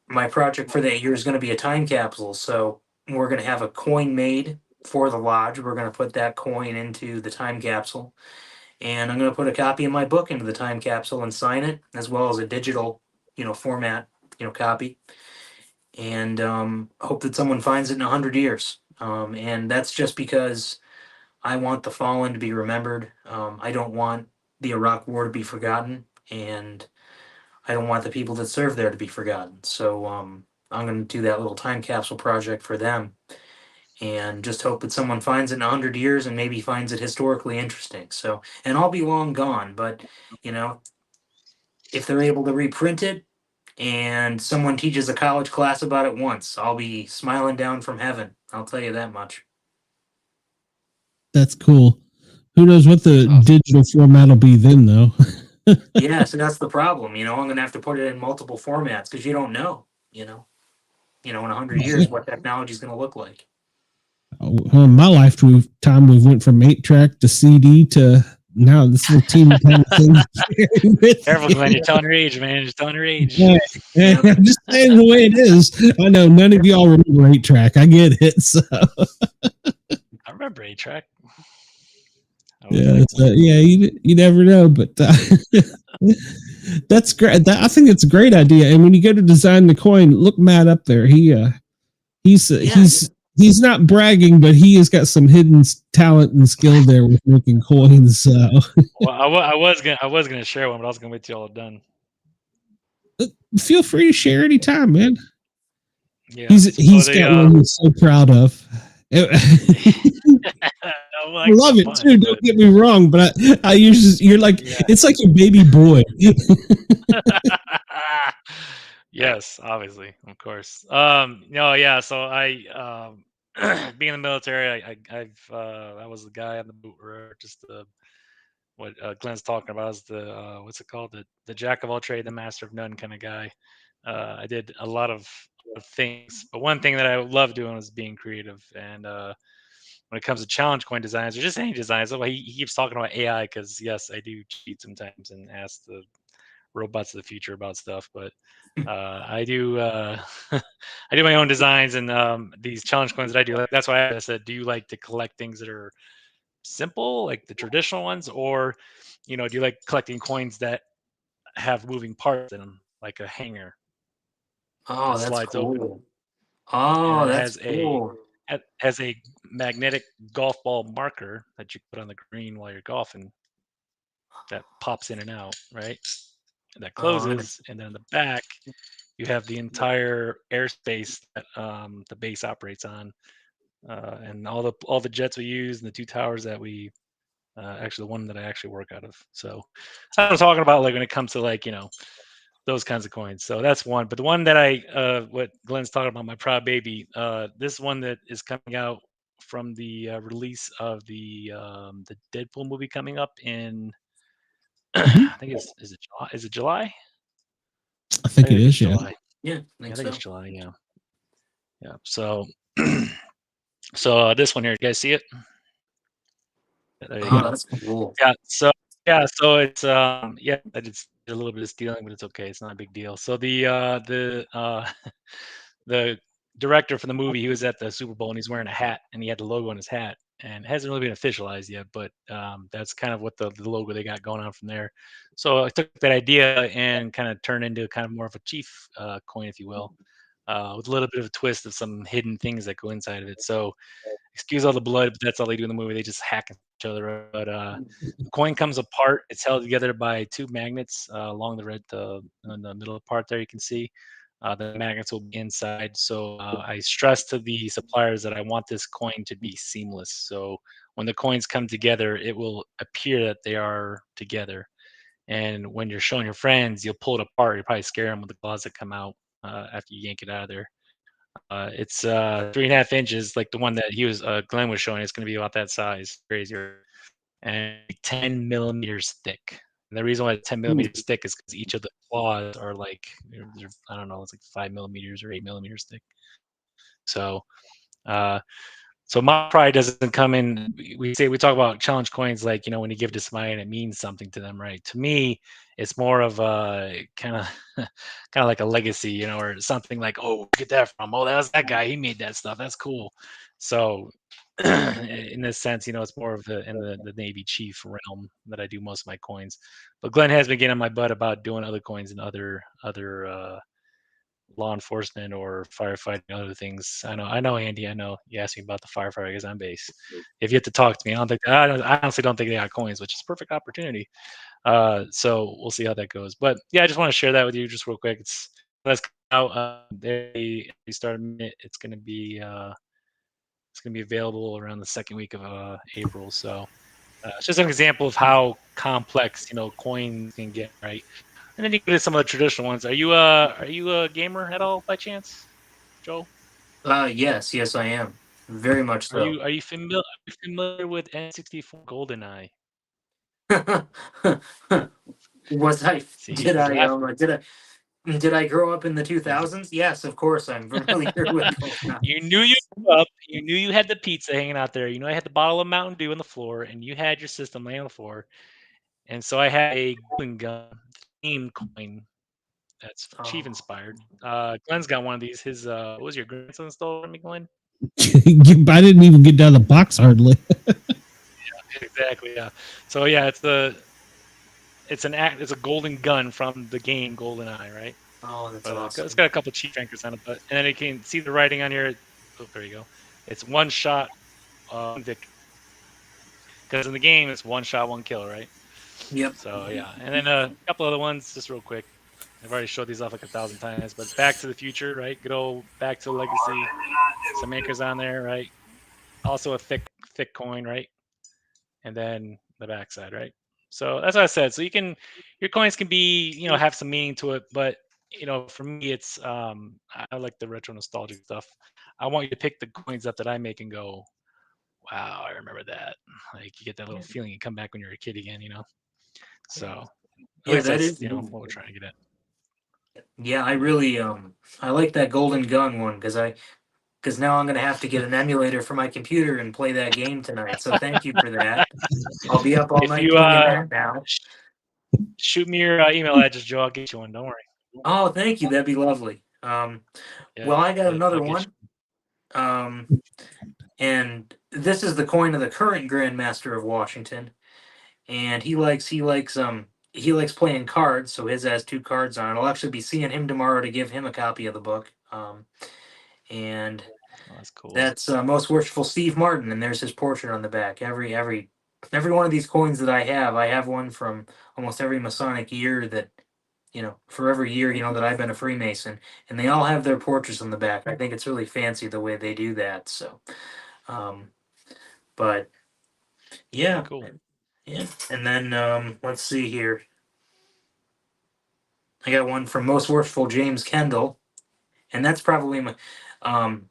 my project for that year is going to be a time capsule. So we're going to have a coin made for the lodge. We're going to put that coin into the time capsule, and I'm going to put a copy of my book into the time capsule and sign it, as well as a digital, format, copy. And hope that someone finds it in 100 years. And that's just because I want the fallen to be remembered. I don't want the Iraq War to be forgotten, and I don't want the people that served there to be forgotten. So I'm going to do that little time capsule project for them, and just hope that someone finds it in 100 years and maybe finds it historically interesting. So, and I'll be long gone, but if they're able to reprint it and someone teaches a college class about it once, I'll be smiling down from heaven. I'll tell you that much. That's cool. Who knows what the digital format will be then, though. Yeah, so that's the problem. I'm going to have to put it in multiple formats, because you don't know, in 100 years what technology is going to look like. In my lifetime, we've went from 8-track to CD to no, this little teeny tiny thing. Careful, Glenn. You're telling your age, man. You're telling your age. Yeah, I'm just saying the way it is. I know none of y'all remember 8-track. I get it. So I remember 8-track. yeah, you never know, but that's great. I think it's a great idea. And when you go to design the coin, look Matt up there. He's not bragging, but he has got some hidden talent and skill there with making coins. So Well, I was gonna share one, but I was gonna wait till y'all are done. feel free to share anytime, man. Yeah, he's got one he's so proud of. I love it too. Don't get me wrong, but I usually you're like it's like your baby boy. Yes, obviously, of course. No, yeah. So I, being in the military, I was the guy on the boot where just what Glenn's talking about is the what's it called, the jack of all trade, the master of none kind of guy. I did a lot of things, but one thing that I love doing was being creative. And when it comes to challenge coin designs or just any designs, well, he keeps talking about AI because yes, I do cheat sometimes and ask the robots of the future about stuff, but I do I do my own designs and these challenge coins that I do. Like, that's why I said, do you like to collect things that are simple, like the traditional ones, or do you like collecting coins that have moving parts in them, like a hanger Oh, that that's slides open cool. Oh, and it that's cool. has a magnetic golf ball marker that you put on the green while you're golfing that pops in and out, right? And that closes, and then in the back you have the entire airspace that the base operates on, and all the jets we use and the 2 towers that we actually the one that I actually work out of. So I'm talking about, like, when it comes to, like, those kinds of coins. So that's one. But the one that what Glenn's talking about, my proud baby, this one that is coming out from the release of the Deadpool movie coming up in I think is it July? Is it July? I think it is. Yeah. Yeah, I think it's July. Yeah. Yeah. So so this one here, you guys see it? There you go. That's cool. Yeah. So it's yeah, I did a little bit of stealing, but it's okay. It's not a big deal. So the director for the movie, he was at the Super Bowl and he's wearing a hat and he had the logo on his hat, and it hasn't really been officialized yet, but that's kind of what the logo they got going on from there. So I took that idea and kind of turned into kind of more of a chief coin, if you will, with a little bit of a twist of some hidden things that go inside of it. So excuse all the blood, but that's all they do in the movie. They just hack each other. But the coin comes apart. It's held together by 2 magnets along the in the middle part there. You can see the magnets will be inside. So I stress to the suppliers that I want this coin to be seamless. So when the coins come together, it will appear that they are together. And when you're showing your friends, you'll pull it apart. You'll probably scare them with the claws that come out after you yank it out of there. It's 3.5 inches, like the one that Glenn was showing. It's going to be about that size, crazier, and 10 millimeters thick. And the reason why it's 10 millimeters thick is because each of the claws are like, I don't know, it's like 5 millimeters or 8 millimeters thick. So, so my pride doesn't come in. We talk about challenge coins, like, when you give to somebody and it means something to them, right? To me, it's more of a kind of like a legacy, or something like, oh, get that from, oh, that was that guy, he made that stuff, that's cool. So in this sense, it's more of in the Navy chief realm that I do most of my coins. But Glenn has been getting on my butt about doing other coins and other law enforcement or firefighting, other things. I know, Andy. I know you asked me about the firefighter because I'm base. If you have to talk to me, I honestly don't think they got coins, which is a perfect opportunity. So we'll see how that goes. But yeah, I just want to share that with you just real quick. That's out. They started it. It's going to be available around the second week of April. So it's just an example of how complex coins can get, right? And then you go to some of the traditional ones. Are you a gamer at all by chance, Joe? Yes, I am. Very much so. Are you familiar with N64 GoldenEye? Was I? See, Did I grow up in the 2000s? Yes, of course I'm familiar with GoldenEye. You knew you up, you knew you had the pizza hanging out there. You know I had the bottle of Mountain Dew on the floor, and you had your system laying on the floor. And so I had a golden gun theme coin that's chief Oh, inspired. Glenn's got one of these. His what was your grandson stole from me, Glenn? I didn't even get down the box hardly. Exactly. Yeah. So yeah, it's a golden gun from the game GoldenEye, right? oh, that's But it's awesome. got a couple chief anchors on it. But and then you can see the writing on here. Oh, there you go. It's one shot, victory. Because in the game it's one shot, one kill, right? Yep. So yeah, and then a couple other ones, just real quick. I've already showed these off like 1,000 times, but Back to the Future, right? Good old Back to Legacy. Some anchors on there, right? Also a thick coin, right? And then the backside, right? So that's what I said. So your coins can be, have some meaning to it, but for me, it's I like the retro nostalgic stuff. I want you to pick the coins up that I make and go, wow, I remember that. Like you get that little feeling, you come back when you're a kid again. So at Yeah, least that that's is. what we're trying to get at. Yeah, I really I like that golden gun one because now I'm gonna have to get an emulator for my computer and play that game tonight. So thank you for that. I'll be up all If night you playing that now. shoot me your email address, Joe, I'll get you one. Don't worry. Oh, thank you. That'd be lovely. Yeah, Well, I got I'll another get one. And this is the coin of the current Grandmaster of Washington, and he likes playing cards, so his has two cards on it. I'll actually be seeing him tomorrow to give him a copy of the book. And Oh, that's cool. that's Most Worshipful Steve Martin, and there's his portrait on the back. Every one of these coins that I have one from almost every Masonic year that for every year that I've been a Freemason, and they all have their portraits on the back. I think it's really fancy the way they do that. So, but Very yeah, cool. yeah. And then let's see here. I got one from Most Worshipful James Kendall, and that's probably my. Um,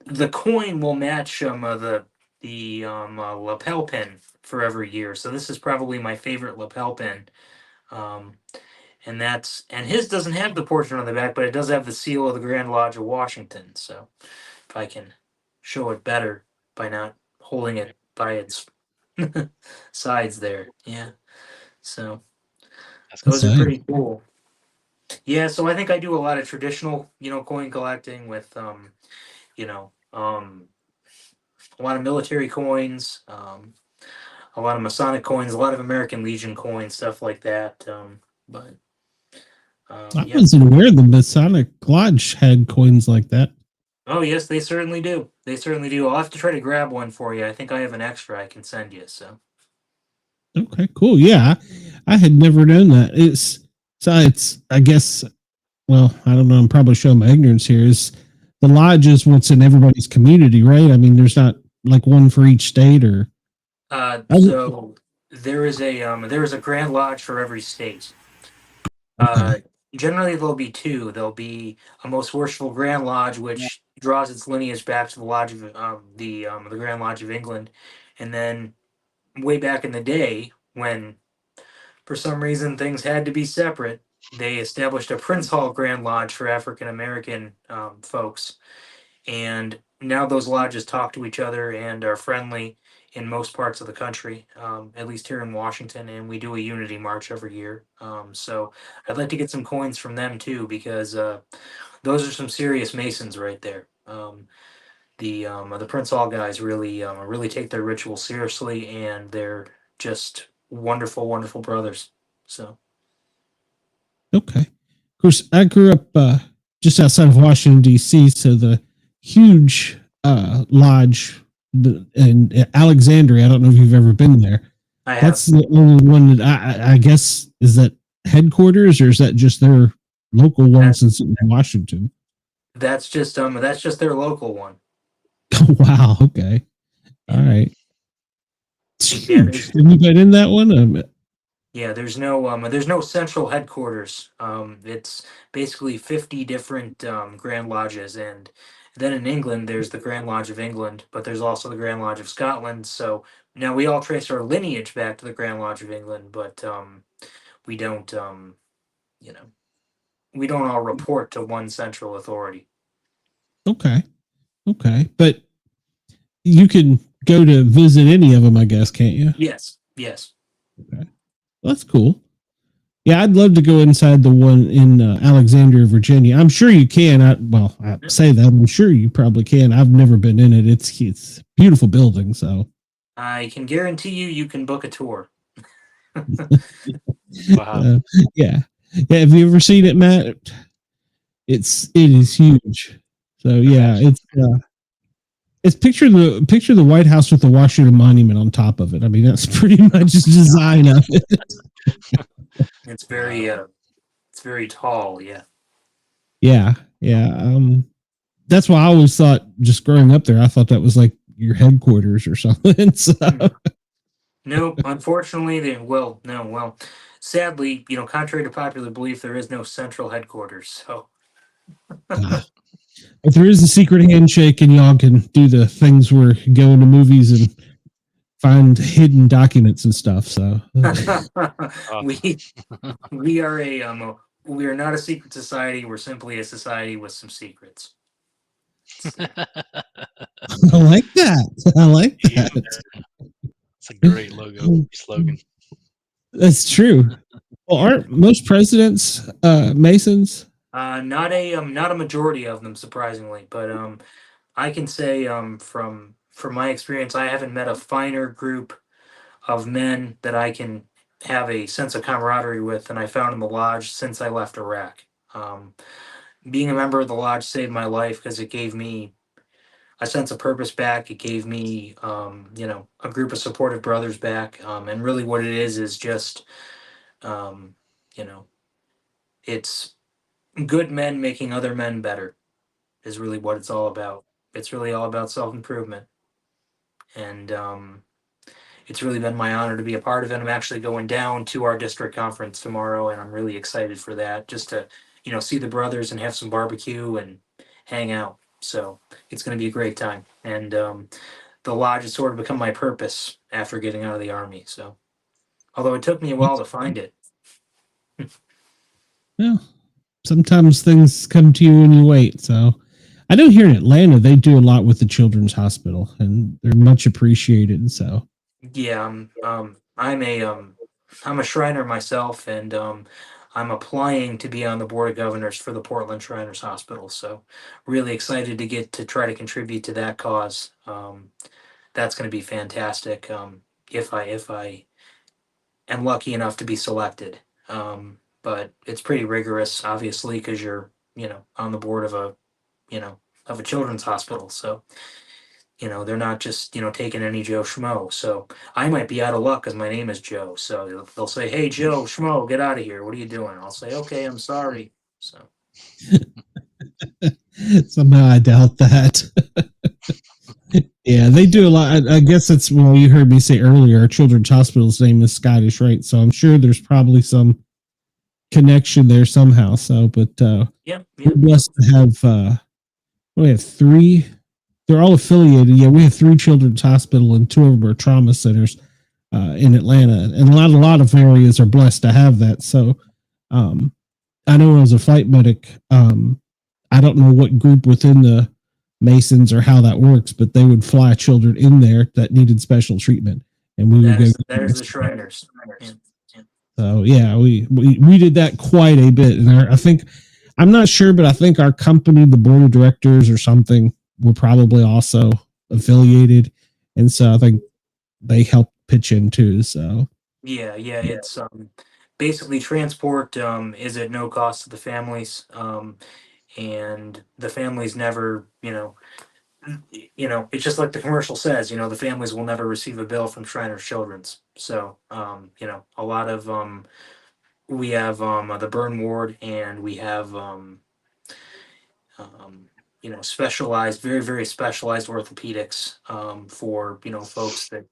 the coin will match the lapel pin for every year. So this is probably my favorite lapel pin. Um, and his doesn't have the portrait on the back, but it does have the seal of the Grand Lodge of Washington. So if I can show it better by not holding it by its sides there, yeah. So That's those cool. are Insane. pretty cool. Yeah, so I think I do a lot of traditional, coin collecting with you know, um, a lot of military coins, a lot of Masonic coins, a lot of American Legion coins, stuff like that. But I yeah. wasn't aware the Masonic Lodge had coins like that. Oh yes, they certainly do. They certainly do. I'll have to try to grab one for you. I think I have an extra I can send you. So Okay, cool. Yeah, I had never known that. It's I guess, well, I don't know. I'm probably showing my ignorance here. Is the lodge is what's in everybody's community, right? I mean, there's not like one for each state or. so there is a Grand Lodge for every state. Uh, Okay. Generally, there'll be two. There'll be a Most Worshipful Grand Lodge, which draws its lineage back to the Lodge of the Grand Lodge of England, and then way back in the day when, for some reason, things had to be separate, they established a Prince Hall Grand Lodge for African American folks, and now those lodges talk to each other and are friendly in most parts of the country, at least here in Washington, and we do a unity march every year. So I'd like to get some coins from them too, because those are some serious Masons right there. The Prince Hall guys really take their ritual seriously, and they're just wonderful, wonderful brothers. So Okay. Of course, I grew up just outside of Washington D.C., so the huge lodge in Alexandria. I don't know if you've ever been there. I have. That's the only one that I guess is that headquarters, or is that just their local one since it's in Washington? That's just their local one. Oh, wow. Okay. All Yeah. right. It's Yeah, huge. Have you been in that one? Yeah, there's no central headquarters. It's basically 50 different Grand Lodges, and then in England there's the Grand Lodge of England, but there's also the Grand Lodge of Scotland. So now we all trace our lineage back to the Grand Lodge of England, but we don't you know we don't all report to one central authority. Okay. Okay, but you can go to visit any of them, I guess, can't you? Yes. Okay. Well, that's cool. Yeah, I'd love to go inside the one in Alexandria, Virginia. I'm sure you can. I say that. I'm sure you probably can. I've never been in it. It's a beautiful building. So I can guarantee you can book a tour. Wow. yeah. Have you ever seen it, Matt? It is huge. So yeah, it's picture the White House with the Washington Monument on top of it. I mean, that's pretty much the design of it. It's very tall. Yeah. Yeah. That's why I always thought, just growing up there, I thought that was like your headquarters or something. So. Nope. Unfortunately, sadly, contrary to popular belief, there is no central headquarters. So. If there is a secret handshake and y'all can do the things where you go into movies and find hidden documents and stuff. So we are not a secret society. We're simply a society with some secrets. I like that. I like that. It's a great logo slogan. That's true. Well, aren't most presidents Masons? Not a majority of them, surprisingly, but I can say from my experience, I haven't met a finer group of men that I can have a sense of camaraderie with than I found in the lodge since I left Iraq. Being a member of the lodge saved my life because it gave me a sense of purpose back. It gave me, a group of supportive brothers back. And really what it is just, it's good men making other men better is really what it's all about. It's really all about self-improvement. And it's really been my honor to be a part of it. I'm actually going down to our district conference tomorrow, and I'm really excited for that, just to, see the brothers and have some barbecue and hang out. So it's going to be a great time. And the lodge has sort of become my purpose after getting out of the Army. So, although it took me a while to find it. Yeah. Sometimes things come to you when you wait. So I know here in Atlanta, they do a lot with the Children's Hospital, and they're much appreciated. So yeah, I'm a Shriner myself, and I'm applying to be on the board of governors for the Portland Shriners Hospital. So really excited to get to try to contribute to that cause. That's going to be fantastic. If I am lucky enough to be selected. But it's pretty rigorous, obviously, because you're, on the board of a children's hospital. So, they're not just, taking any Joe Schmo. So I might be out of luck because my name is Joe. So they'll say, "Hey, Joe Schmo, get out of here. What are you doing?" I'll say, "Okay, I'm sorry." So somehow I doubt that. Yeah, they do a lot. I guess that's, well, you heard me say earlier, our children's hospital's name is Scottish, right? So I'm sure there's probably some connection there somehow. So, but yeah. we're blessed to have, we have 3, they're all affiliated. Yeah, we have 3 children's hospital and 2 of them are trauma centers in Atlanta. And a lot of areas are blessed to have that. So I know as a flight medic, I don't know what group within the Masons or how that works, but they would fly children in there that needed special treatment. And we would go. There's the Shriners. Yeah. So yeah, we did that quite a bit. And I think, I'm not sure, but I think our company, the board of directors or something, were probably also affiliated. And so I think they helped pitch in too. So Yeah. It's basically transport is at no cost to the families. And the families never, it's just like the commercial says, the families will never receive a bill from Shriners Children's. So, a lot of, we have the burn ward, and we have, specialized, very, very specialized orthopedics for, folks that,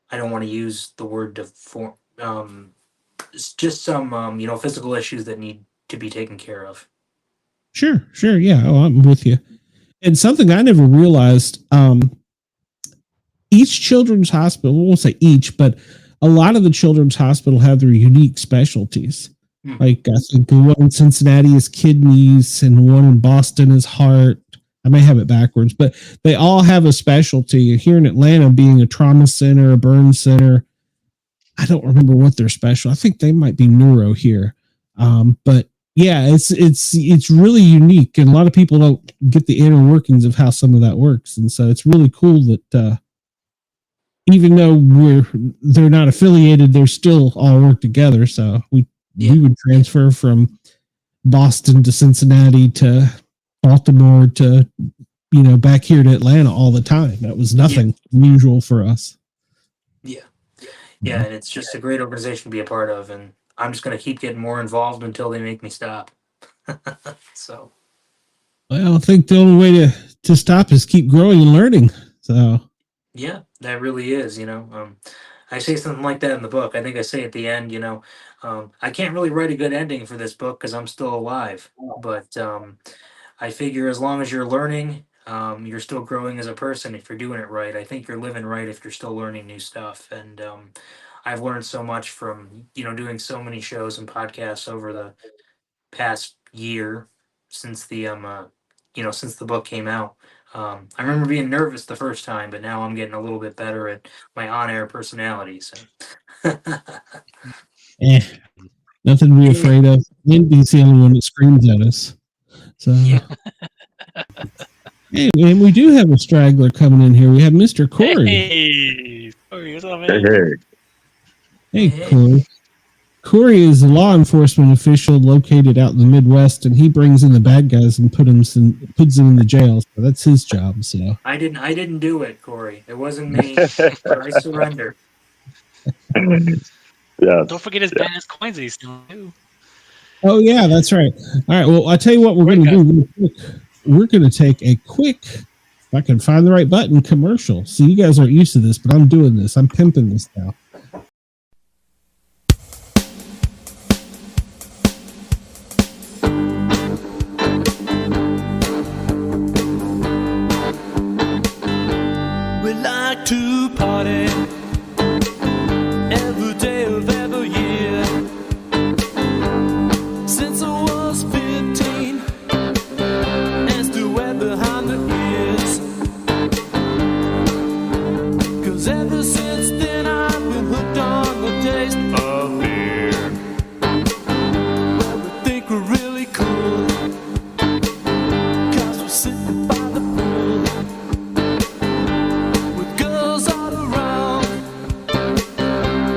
I don't want to use the word deform, it's just some, physical issues that need to be taken care of. Sure. Yeah. Oh, I'm with you. And something I never realized, each children's hospital, we won't say each, but a lot of the children's hospital have their unique specialties. Like I think the one in Cincinnati is kidneys, and one in Boston is heart. I may have it backwards, but they all have a specialty. Here in Atlanta, being a trauma center, a burn center, I don't remember what they're special. I think they might be neuro here. But yeah, it's really unique, and a lot of people don't get the inner workings of how some of that works. And so it's really cool that even though they're not affiliated, they're still all work together. So we would transfer from Boston to Cincinnati to Baltimore to back here to Atlanta all the time. That was nothing unusual for us. Yeah, and it's just a great organization to be a part of, and I'm just going to keep getting more involved until they make me stop. So, well, I think the only way to stop is keep growing and learning. So, yeah, that really is. I say something like that in the book. I think I say at the end, I can't really write a good ending for this book because I'm still alive, but I figure as long as you're learning, you're still growing as a person if you're doing it right. I think you're living right if you're still learning new stuff. And I've learned so much from, doing so many shows and podcasts over the past year since since the book came out. I remember being nervous the first time, but now I'm getting a little bit better at my on-air personality. So, nothing to be afraid of. Indy's the only one that screams at us. So, hey, and we do have a straggler coming in here. We have Mr. Corey. Hey, Corey, what's up, man? Hey, Corey. Corey is a law enforcement official located out in the Midwest, and he brings in the bad guys and puts them in the jail. So that's his job. So I didn't do it, Corey. It wasn't me. I surrender. Yeah. Don't forget his badass coins that he's stealing too. Oh yeah, that's right. All right. Well, I'll tell you what we're going to do. We're going to take a quick, if I can find the right button, commercial. So you guys aren't used to this, but I'm doing this. I'm pimping this now. We like to party every day of every year. Since I was 15 and still wet behind the ears. 'Cause ever since then I've been hooked on the taste of beer. Well, we think we're really cool 'cause we're sitting by the pool with girls all around.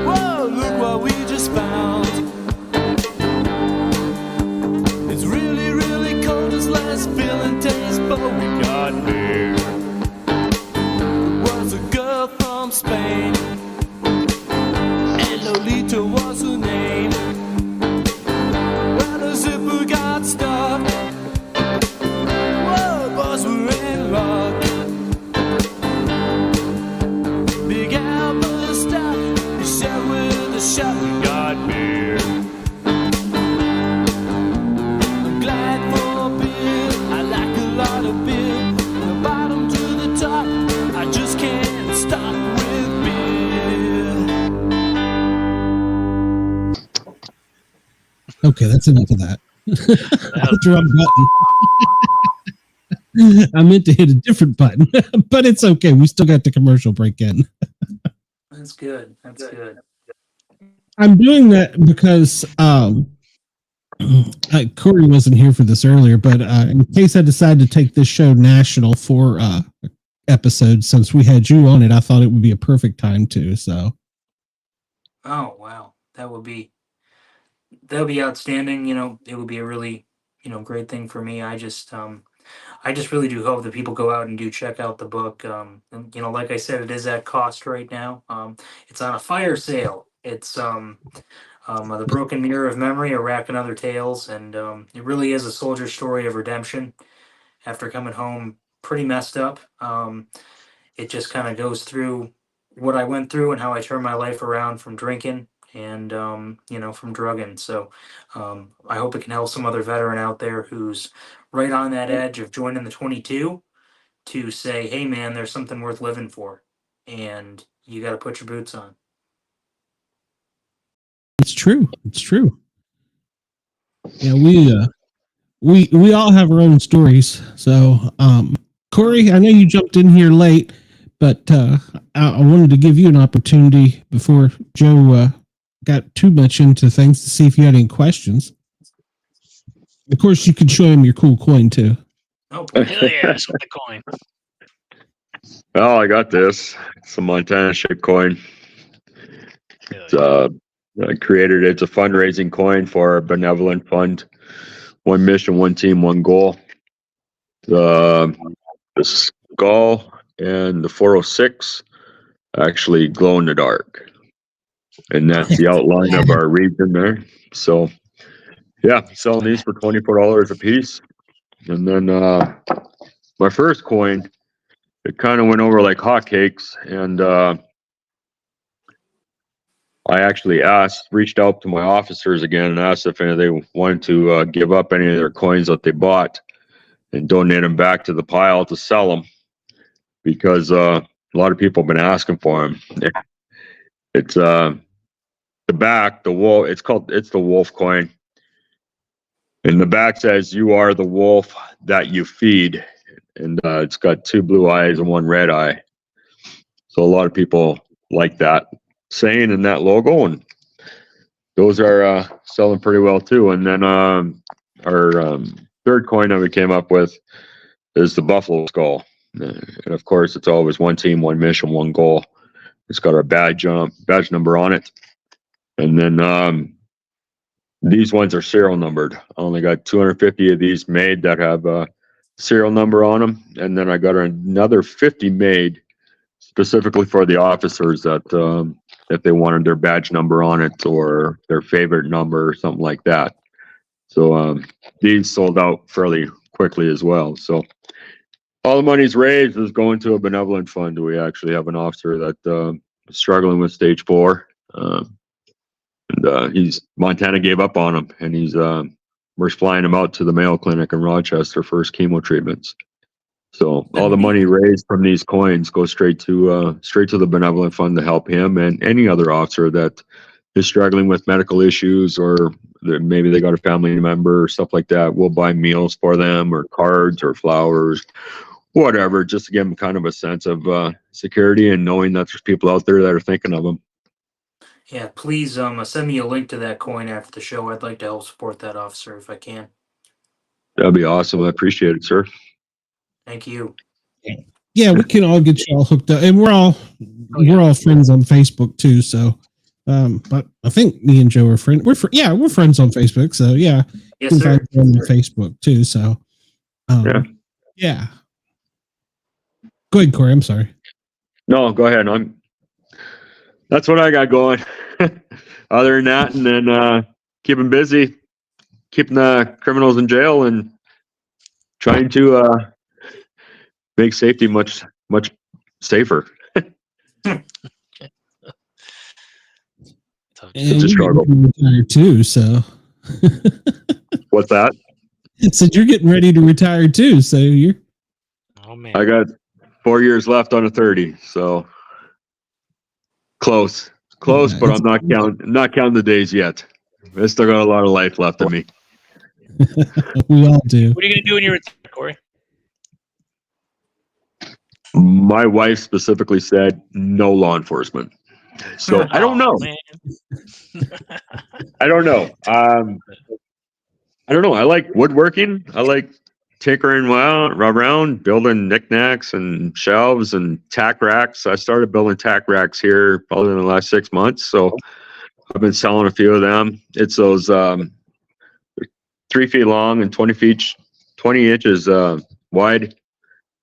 Whoa, look what we just found. It's really, really cold, this last feeling taste, but we got beer. It was a girl from Spain, and Lolita was her name. Well, the zipper got stuck. Whoa, boys were in luck. Big Albert stop, we shot with a shot, we got beer. I'm glad for beer, I like a lot of beer. From the bottom to the top, I just can't stop with beer. Okay, that's enough of that. I hit the wrong button. I meant to hit a different button, but it's okay. We still got the commercial break in. That's good. That's good. I'm doing that because Corey wasn't here for this earlier, but in case I decide to take this show national for episodes, since we had you on it, I thought it would be a perfect time to. So, Oh wow, that would be outstanding. It would be a really great thing for me. I just really do hope that people go out and do check out the book. And like I said, it is at cost right now. It's on a fire sale. It's The Broken Mirror of Memory, A Rack and Other Tales, and it really is a soldier's story of redemption after coming home pretty messed up. It just kind of goes through what I went through and how I turned my life around from drinking and from drugging. So I hope it can help some other veteran out there who's right on that edge of joining the 22 to say, hey man, there's something worth living for, and you got to put your boots on. it's true. It's true. Yeah, we all have our own stories. So, Corey, I know you jumped in here late, but I wanted to give you an opportunity before Joe got too much into things to see if you had any questions. Of course, you could show him your cool coin too. Oh, boy. Hell yeah, show the coin. Oh, I got this. It's a Montana shaped coin. It's, I created it. It's a fundraising coin for a benevolent fund. One mission, one team, one goal. The skull and the 406 actually glow in the dark. And that's the outline of our region there. So, yeah, selling these for $24 a piece. And then my first coin, it kind of went over like hotcakes. And I actually reached out to my officers again and asked if they wanted to give up any of their coins that they bought and donate them back to the pile to sell them, because a lot of people have been asking for them. It's the back, the wolf. It's the wolf coin, and the back says, "You are the wolf that you feed," and it's got 2 blue eyes and 1 red eye. So a lot of people like that saying and that logo, and those are selling pretty well too. And then our third coin that we came up with is the buffalo skull, and of course it's always one team, one mission, one goal. It's got our badge number on it, and then these ones are serial numbered. I only got 250 of these made that have a serial number on them, and then I got another 50 made specifically for the officers that if they wanted their badge number on it or their favorite number or something like that. So these sold out fairly quickly as well. So all the money's raised is going to a benevolent fund. We actually have an officer that is struggling with stage 4. And Montana gave up on him, and we're flying him out to the Mayo Clinic in Rochester for his chemo treatments. So all the money raised from these coins goes straight to the benevolent fund to help him and any other officer that is struggling with medical issues, or maybe they got a family member or stuff like that. We'll buy meals for them, or cards, or flowers, whatever, just to give them kind of a sense of security and knowing that there's people out there that are thinking of them. Yeah, please send me a link to that coin after the show. I'd like to help support that officer if I can. That'd be awesome. I appreciate it, sir. Thank you. Yeah, we can all get you all hooked up, and we're all friends on Facebook too. So, but I think me and Joe are friends. We're friends on Facebook. So yeah, Yes, you can sir. find me on Facebook too. So, yeah. Go ahead, Corey. I'm sorry. No, go ahead. That's what I got going. Other than that, and then keeping busy, keeping the criminals in jail, and trying to make safety much safer. And It's a struggle. retire too. So, What's that? said you're getting ready to retire too. So you're. Oh man. I got 4 years left on a 30, so close, Yeah, but I'm not counting the days yet. I still got a lot of life left in me. We all do. What are you gonna do when you retire, Corey? My wife specifically said no law enforcement, so I don't know. Man. I don't know. I don't know. I like woodworking. I like tinkering around, building knickknacks and shelves and tack racks. I started building tack racks here probably in the last 6 months. So I've been selling a few of them. It's those 3 feet long and 20 inches wide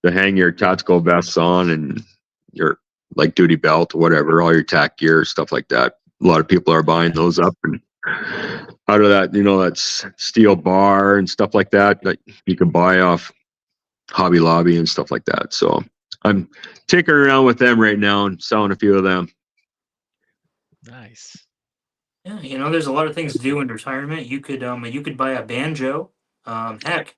to hang your tactical vests on and your like duty belt or whatever, all your tack gear, stuff like that. A lot of people are buying those up, and out of that, that's steel bar and stuff like that you can buy off Hobby Lobby and stuff like that. So I'm tinkering around with them right now and selling a few of them. Nice. Yeah, there's a lot of things to do in retirement. You could buy a banjo. Heck,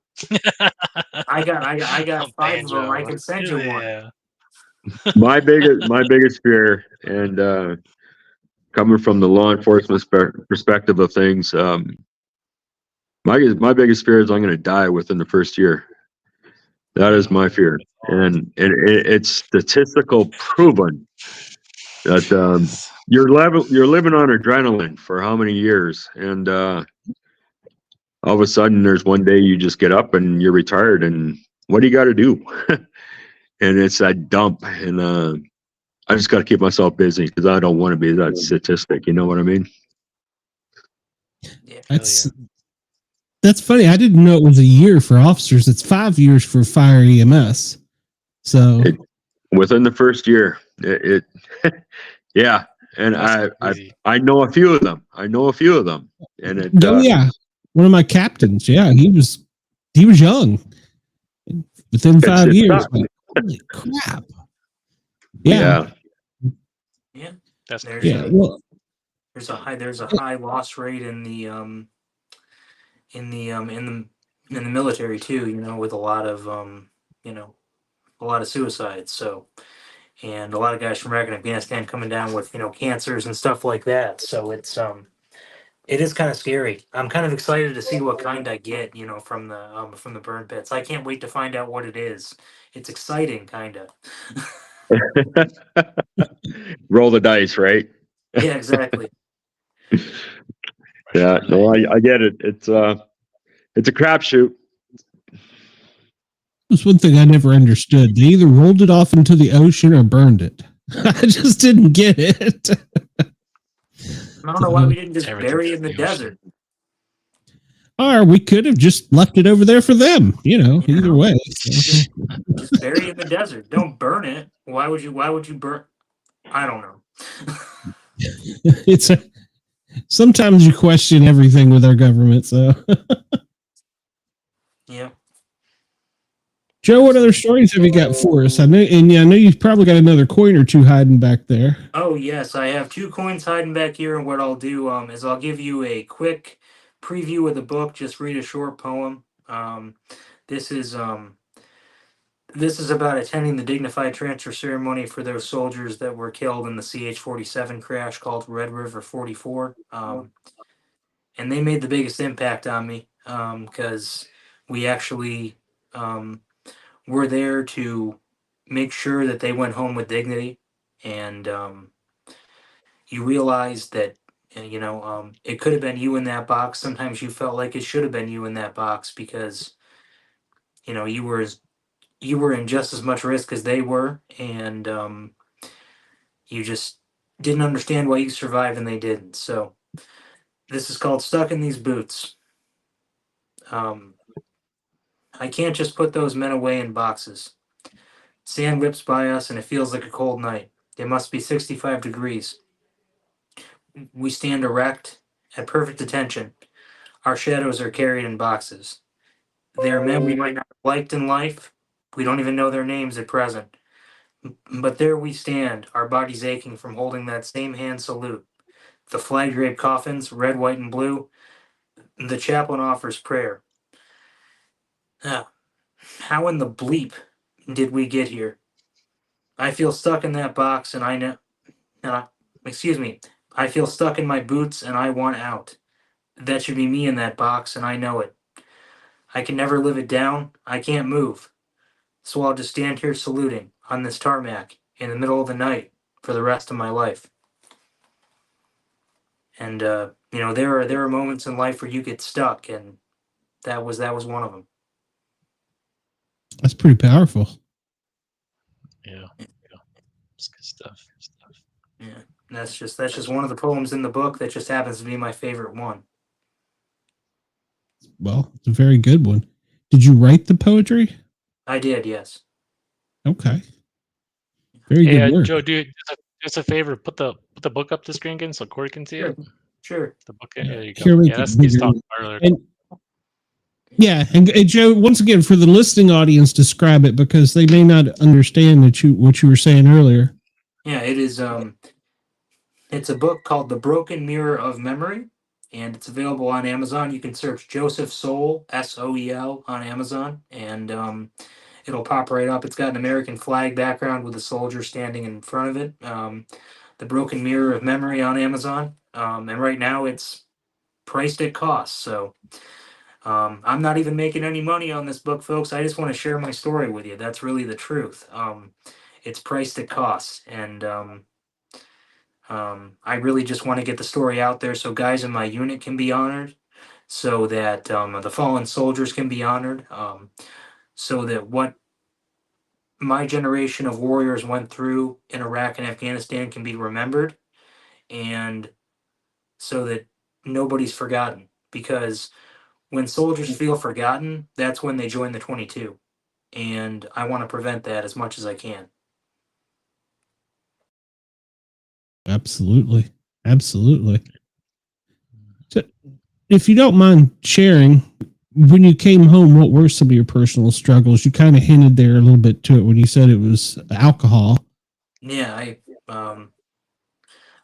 I got 5 of them. I can send you one. Yeah. My biggest fear, and coming from the law enforcement perspective of things, My biggest fear is I'm going to die within the first year. That is my fear, and it's statistical proven that you're living on adrenaline for how many years, and all of a sudden there's one day you just get up and you're retired, and what do you got to do? And it's that dump, and I just got to keep myself busy because I don't want to be that statistic. You know what I mean? Yeah. That's funny. I didn't know it was a year for officers. It's 5 years for fire EMS. So within the first year, yeah. And I know a few of them. And it. Yeah, one of my captains. Yeah, he was young. Within 5 years. Like, holy crap! Yeah. That's Well, there's a high loss rate in the military too. You know, with a lot of suicides. So, and a lot of guys from Iraq and Afghanistan coming down with cancers and stuff like that. So it is kind of scary. I'm kind of excited to see what kind I get, from the burn pits. I can't wait to find out what it is. It's exciting, kind of. Roll the dice, right? Yeah, exactly. Yeah, no, I get it. It's a crapshoot. That's one thing I never understood. They either rolled it off into the ocean or burned it. I just didn't get it. I don't know why we didn't just bury it in the desert. Or we could have just left it over there for them. Either way. Just bury it in the desert. Don't burn it. Why would you burn? I don't know. Sometimes you question everything with our government. So, yeah. Joe, what other stories have you got for us? I know you've probably got another coin or two hiding back there. Oh yes, I have 2 coins hiding back here, and what I'll do is I'll give you a quick preview of the book. Just read a short poem. This is about attending the dignified transfer ceremony for those soldiers that were killed in the CH-47 crash called Red River 44. And they made the biggest impact on me because we actually were there to make sure that they went home with dignity. And you realize that, it could have been you in that box. Sometimes you felt like it should have been you in that box because, you were in just as much risk as they were, and you just didn't understand why you survived and they didn't. So this is called Stuck in These Boots. I can't just put those men away in boxes. Sand whips by us and it feels like a cold night. It must be 65 degrees. We stand erect, at perfect attention. Our shadows are carried in boxes. They are men we might not have liked in life. We don't even know their names at present. But there we stand, our bodies aching from holding that same hand salute. The flag draped coffins, red, white, and blue. The chaplain offers prayer. How in the bleep did we get here? I feel stuck in that box, and I feel stuck in my boots, and I want out. That should be me in that box, and I know it. I can never live it down. I can't move. So I'll just stand here saluting on this tarmac in the middle of the night for the rest of my life. And there are moments in life where you get stuck, and that was one of them. That's pretty powerful. Yeah. It's good stuff. Yeah, and that's just one of the poems in the book that just happens to be my favorite one. Well, it's a very good one. Did you write the poetry? I did, yes. Okay. Very good work. Joe, do us a favor. Put the book up the screen again so Corey can see it. Sure. The book. There you go. Here we Yeah, that's he's talking earlier. And Joe, once again, for the listening audience, describe it because they may not understand what you were saying earlier. Yeah, it is. It's a book called The Broken Mirror of Memory, and it's available on Amazon. You can search Joseph Soel, Soel, on Amazon, and it'll pop right up. It's got an American flag background with a soldier standing in front of it. The Broken Mirror of Memory on Amazon, and right now it's priced at cost. So I'm not even making any money on this book, folks. I just want to share my story with you. That's really the truth. It's priced at cost, and I really just want to get the story out there so guys in my unit can be honored, so that the fallen soldiers can be honored, so that what my generation of warriors went through in Iraq and Afghanistan can be remembered, and so that nobody's forgotten. Because when soldiers feel forgotten, that's when they join the 22. And I want to prevent that as much as I can. Absolutely. Absolutely. So, if you don't mind sharing, when you came home, what were some of your personal struggles? You kind of hinted there a little bit to it when you said it was alcohol. Yeah,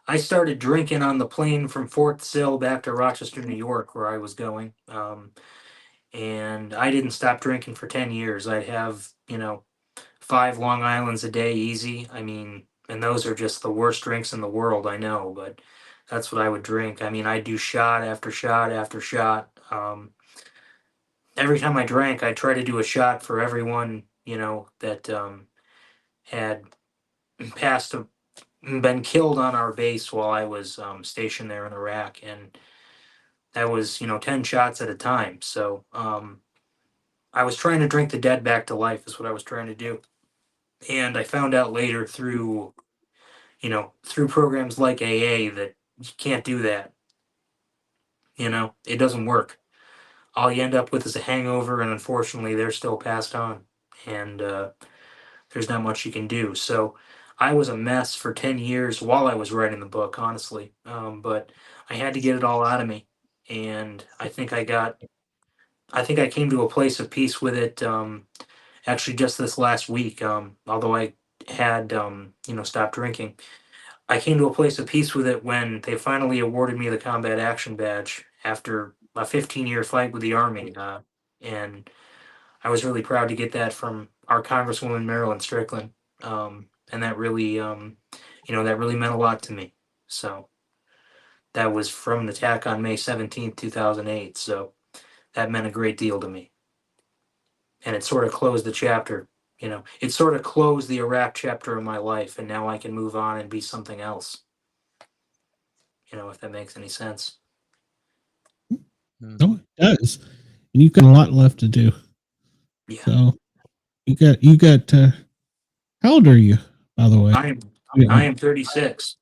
I started drinking on the plane from Fort Sill back to Rochester, New York, where I was going. And I didn't stop drinking for 10 years. I'd have, 5 Long Islands a day easy. I mean, and those are just the worst drinks in the world, I know, but that's what I would drink. I mean, I'd do shot after shot after shot. Every time I drank, I'd try to do a shot for everyone, that had passed, been killed on our base while I was stationed there in Iraq. And that was, 10 shots at a time. So I was trying to drink the dead back to life, is what I was trying to do. And I found out later through programs like AA that you can't do that. It doesn't work. All you end up with is a hangover, and unfortunately, they're still passed on, and there's not much you can do. So I was a mess for 10 years while I was writing the book, honestly. But I had to get it all out of me, and I think I came to a place of peace with it. Actually, just this last week, although I had stopped drinking. I came to a place of peace with it when they finally awarded me the Combat Action Badge after a 15-year fight with the Army. And I was really proud to get that from our Congresswoman, Marilyn Strickland. And that really, that really meant a lot to me. So that was from the attack on May 17th, 2008. So that meant a great deal to me. And it sort of closed the chapter. It sort of closed the Iraq chapter of my life, and now I can move on and be something else. If that makes any sense. No, it does. And you've got a lot left to do. Yeah. So you got how old are you, by the way? I am 36.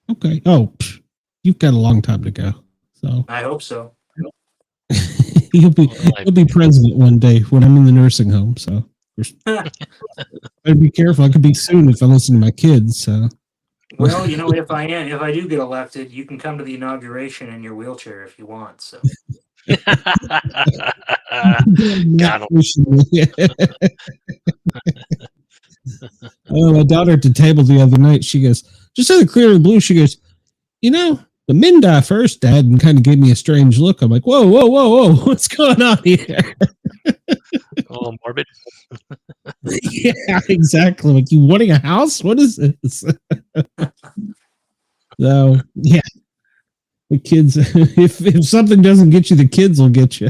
Okay. Oh, you've got a long time to go. So I hope so. you'll be president one day when I'm in the nursing home. So I'd be careful. I could be soon if I listen to my kids. So. Well, if I do get elected, you can come to the inauguration in your wheelchair if you want. So. Got him. Oh, my daughter at the table the other night, she goes, just out of clear and blue, she goes, the men die first, Dad, and kind of gave me a strange look. I'm like, whoa, what's going on here? A little morbid. Yeah, exactly. Like, you wanting a house? What is this? So, yeah. The kids, if something doesn't get you, the kids will get you.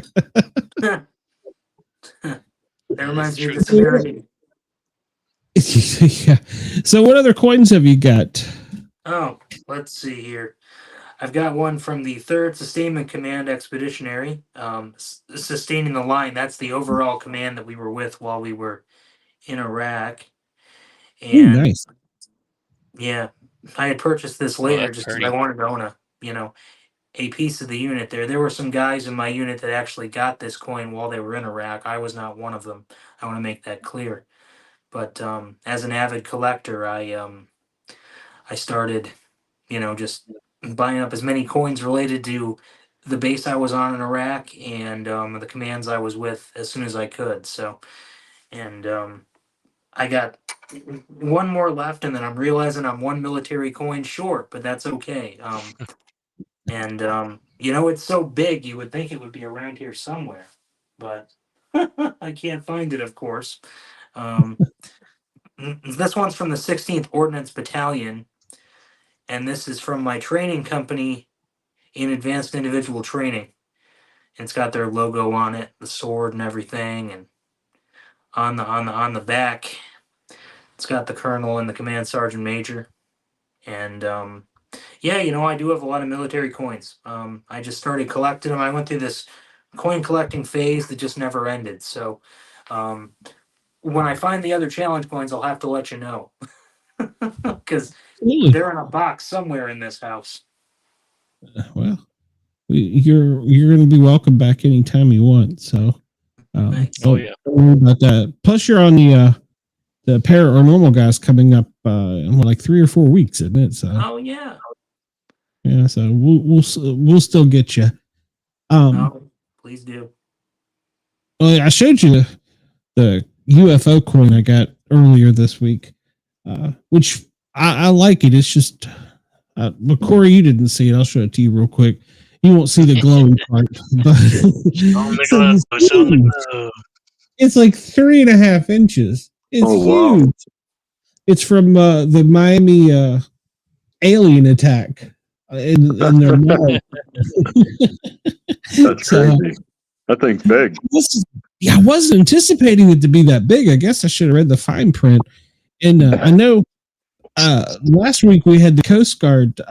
That reminds me of the Samaritan. Yeah. So what other coins have you got? Oh, let's see here. I've got one from the 3rd Sustainment Command Expeditionary. Sustaining the line, that's the overall command that we were with while we were in Iraq. And Ooh, nice. Yeah, I had purchased this later just because I wanted to own a piece of the unit there. There were some guys in my unit that actually got this coin while they were in Iraq. I was not one of them. I want to make that clear. But as an avid collector, I started, just buying up as many coins related to the base I was on in Iraq and the commands I was with as soon as I could. So, and I got one more left, and then I'm realizing I'm 1 military coin short, but that's okay. And it's so big, you would think it would be around here somewhere, but I can't find it, of course. This one's from the 16th Ordnance Battalion, and this is from my training company in advanced individual training. and it's got their logo on it, the sword and everything, and on the back, it's got the colonel and the command sergeant major, and yeah, I do have a lot of military coins. I just started collecting them. I went through this coin collecting phase that just never ended. So, when I find the other challenge coins, I'll have to let you know because they're in a box somewhere in this house. Well, you're going to be welcome back anytime you want. So, don't worry about that. Plus, you're on the paranormal guys coming up in like 3 or 4 weeks, isn't it? So, Oh yeah, yeah. So we'll still get you. no, please do. Well, I showed you the UFO coin I got earlier this week, which I like it. It's just, but Corey, you didn't see it. I'll show it to you real quick. You won't see the glowing part, but it's like 3.5 inches. It's huge. Wow. It's from the Miami alien attack in their mall. That's crazy. That thing's big. I wasn't anticipating it to be that big. I guess I should have read the fine print. And I know last week we had the Coast Guard.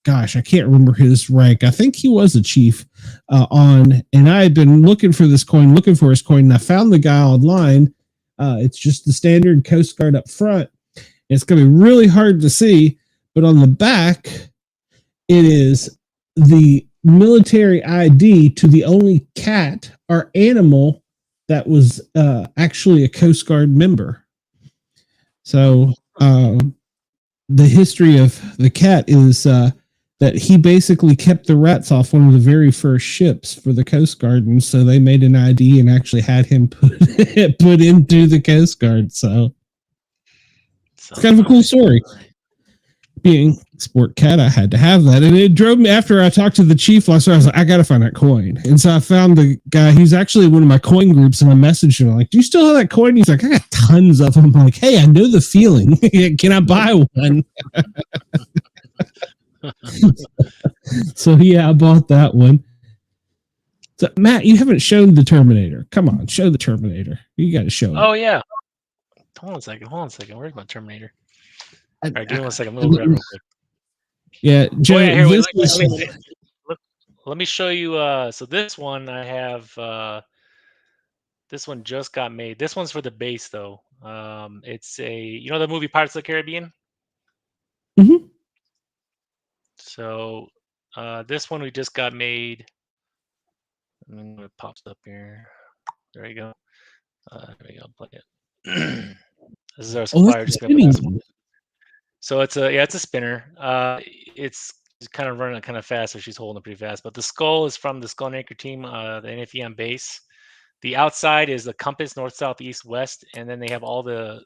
Gosh, I can't remember his rank. I think he was a chief on, and I had been looking for his coin, and I found the guy online. It's just the standard Coast Guard up front. It's going to be really hard to see, but on the back, it is the military ID to the only cat or animal that was actually a Coast Guard member. So the history of the cat is that he basically kept the rats off one of the very first ships for the Coast Guard, and so they made an ID and actually had him put into the Coast Guard. So it's kind of a cool story. Being Sportcat, I had to have that, and it drove me. After I talked to the chief last night, I was like, I gotta find that coin, and so I found the guy. He's actually one of my coin groups, and I messaged him like, "Do you still have that coin?" He's like, "I got tons of them." I'm like, "Hey, I know the feeling. Can I buy one?" So yeah, I bought that one. So Matt, you haven't shown the Terminator. Come on, show the Terminator. You got to show it. Oh yeah. Hold on a second. Where's my Terminator? All right, give me 1 second. Let me grab it real quick. Yeah, Joe, here, let me show you. So this one I have. This one just got made. This one's for the base though. It's the movie Pirates of the Caribbean. Mm-hmm. So this one we just got made. And it pops up here. There you go. There we go. Play it. This is our supplier. So it's a spinner. It's kind of running kind of fast, so she's holding it pretty fast. But the skull is from the Skull and Anchor team, the NFE base. The outside is the compass, north, south, east, west, and then they have all the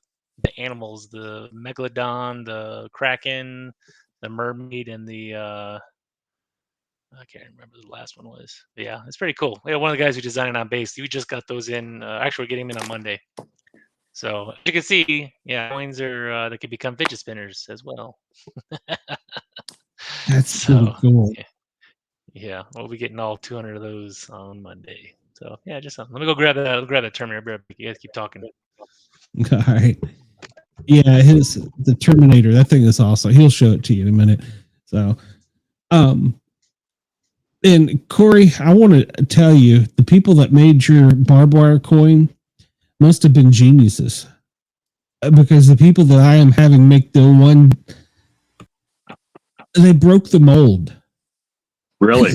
animals: the megalodon, the kraken, the mermaid, and the I can't remember the last one was. But yeah, it's pretty cool. Yeah, one of the guys who designed it on base. We just got those in. Actually, we're getting them in on Monday. So as you can see, yeah, coins are they can become fidget spinners as well. That's so cool. Yeah, we'll be getting all 200 of those on Monday. So yeah, just let me go grab that. I'll grab that Terminator. You guys keep talking. All right. Yeah, the Terminator. That thing is awesome. He'll show it to you in a minute. So, and Corey, I want to tell you, the people that made your barbed wire coin must have been geniuses, because the people that I am having make the one, they broke the mold. Really?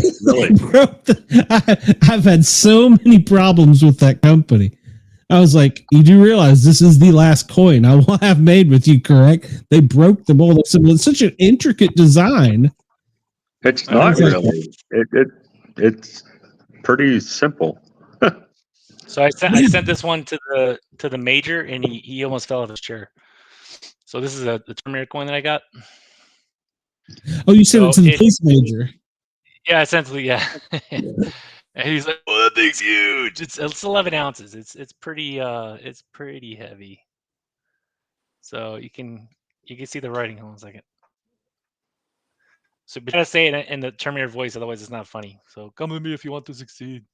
I've had so many problems with that company. I was like, you do realize this is the last coin I will have made with you, correct? They broke the mold. It's such an intricate design. It's not really. It's pretty simple. So I sent this one to the major, and he almost fell off his chair. So this is the Terminator coin that I got. Oh, you sent it to the police major. Yeah, essentially, yeah. And he's like, "Well, that thing's huge. It's 11 ounces. It's pretty heavy." So you can see the writing. Hold on a second. So we gotta say it in the Terminator voice, otherwise it's not funny. So come with me if you want to succeed.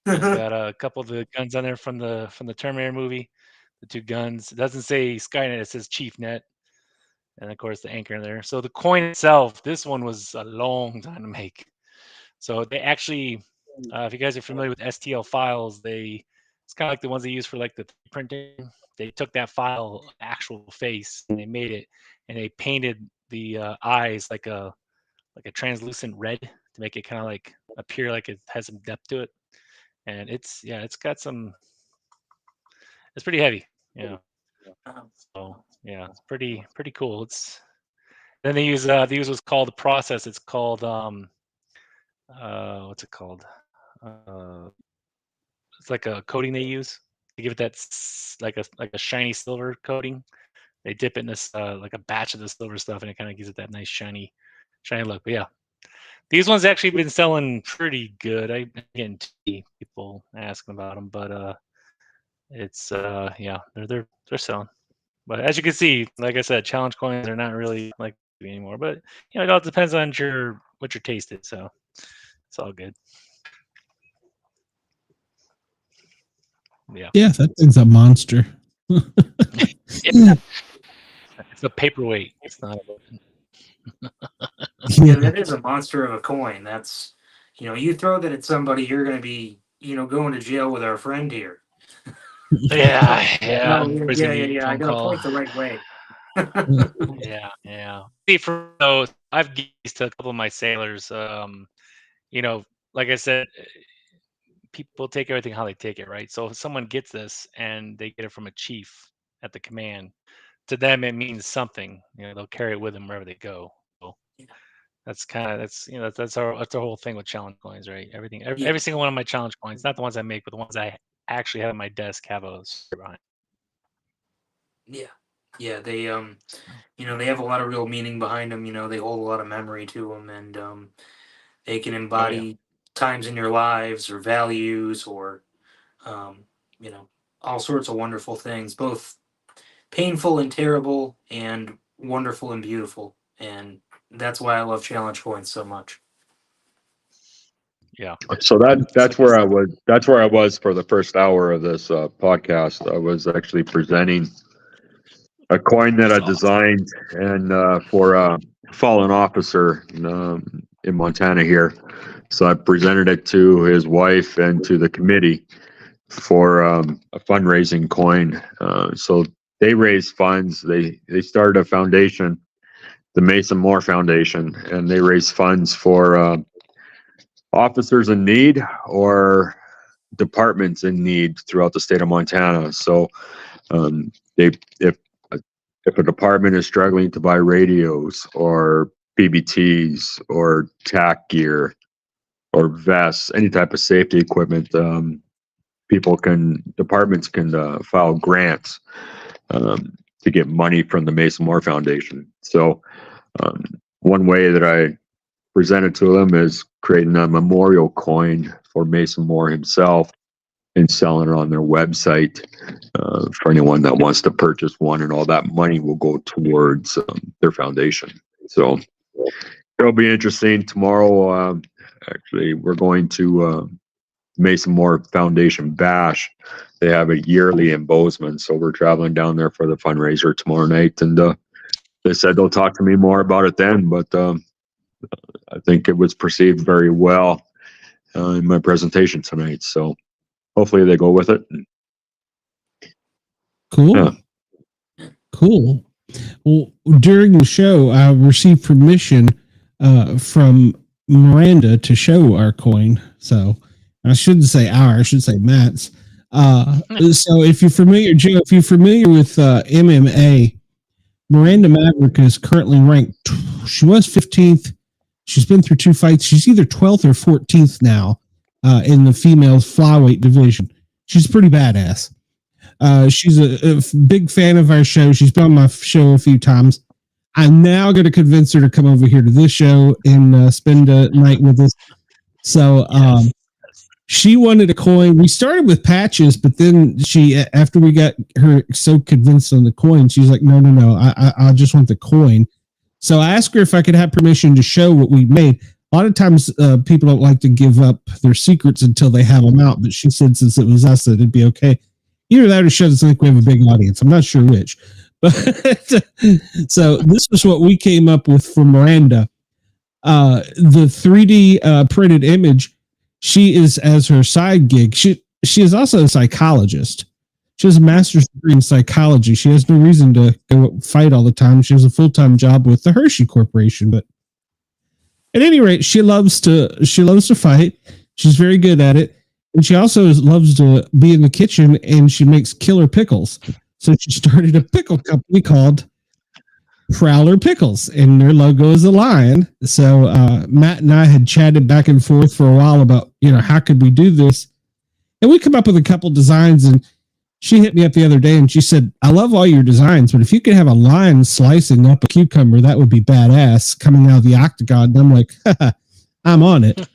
He's got a couple of the guns on there from the Terminator movie. The 2 guns. It doesn't say Skynet, it says Chief Net. And of course the anchor in there. So the coin itself, this one was a long time to make. So they actually, if you guys are familiar with STL files, it's kind of like the ones they use for like the printing. They took that file, actual face, and they made it, and they painted the eyes like a translucent red to make it kind of like appear like it has some depth to it. And it's got some. It's pretty heavy, yeah. So yeah, it's pretty cool. Then they use what's called the process. It's called what's it called? It's like a coating they use to give it that like a shiny silver coating. They dip it in this like a batch of the silver stuff, and it kind of gives it that nice shiny look. But yeah, these ones actually been selling pretty good. I've been getting people asking about them, but it's yeah, they're selling. But as you can see, like I said, challenge coins are not really like anymore. But you know, it all depends on what your taste is. So it's all good. Yeah. Yeah, that thing's a monster. Yeah. It's a paperweight. It's not a Yeah, that is a monster of a coin. That's, you throw that at somebody, you're going to be, going to jail with our friend here. Yeah. Yeah. I got to point the right way. Yeah. See, for those, I've geezed to a couple of my sailors. Like I said, people take everything how they take it, right? So if someone gets this and they get it from a chief at the command, to them it means something. They'll carry it with them wherever they go. So that's our whole thing with challenge coins, right? Every single one of my challenge coins, not the ones I make, but the ones I actually have on my desk, have a story behind. Yeah. They they have a lot of real meaning behind them. They hold a lot of memory to them, and they can embody times in your lives or values or all sorts of wonderful things, both painful and terrible and wonderful and beautiful. And that's why I love challenge coins so much. Yeah. So that's where I was. That's where I was for the first hour of this podcast. I was actually presenting a coin that I designed and for a fallen officer in Montana here. So I presented it to his wife and to the committee for a fundraising coin. So they raised funds. They started a foundation, the Mason Moore Foundation, and they raised funds for officers in need or departments in need throughout the state of Montana. So if a department is struggling to buy radios or PBTs or TAC gear or vests, any type of safety equipment, departments can file grants to get money from the Mason Moore Foundation. So one way that I presented to them is creating a memorial coin for Mason Moore himself and selling it on their website for anyone that wants to purchase one, and all that money will go towards their foundation. So it'll be interesting. Tomorrow, actually, we're going to Mason Moore Foundation Bash. They have a yearly in Bozeman, so we're traveling down there for the fundraiser tomorrow night, and they said they'll talk to me more about it then, but I think it was perceived very well in my presentation tonight, so hopefully they go with it. Cool. Yeah. Cool. Well, during the show, I received permission from Miranda to show our coin. So I shouldn't say our, I should say Matt's. So if you're familiar, Joe, if you're familiar with MMA, Miranda Maverick is currently ranked. She was 15th. She's been through 2 fights. She's either 12th or 14th now in the females flyweight division. She's pretty badass. She's a big fan of our show. She's been on my show a few times. I'm now going to convince her to come over here to this show and spend a night with us. So she wanted a coin. We started with patches, but then after we got her so convinced on the coin, she's like, no, I just want the coin. So I asked her if I could have permission to show what we made. A lot of times people don't like to give up their secrets until they have them out, but she said since it was us, that it'd be okay. Either that or show us like we have a big audience. I'm not sure which. But so this is what we came up with for Miranda. The 3D printed image, she is as her side gig. She is also a psychologist. She has a master's degree in psychology. She has no reason to go fight all the time. She has a full-time job with the Hershey Corporation. But at any rate, she loves to fight. She's very good at it. And she also loves to be in the kitchen, and she makes killer pickles. So she started a pickle company called Prowler Pickles, and their logo is a lion. So Matt and I had chatted back and forth for a while about, how could we do this? And we come up with a couple designs, and she hit me up the other day and she said, I love all your designs, but if you could have a lion slicing up a cucumber, that would be badass coming out of the octagon. And I'm like, I'm on it.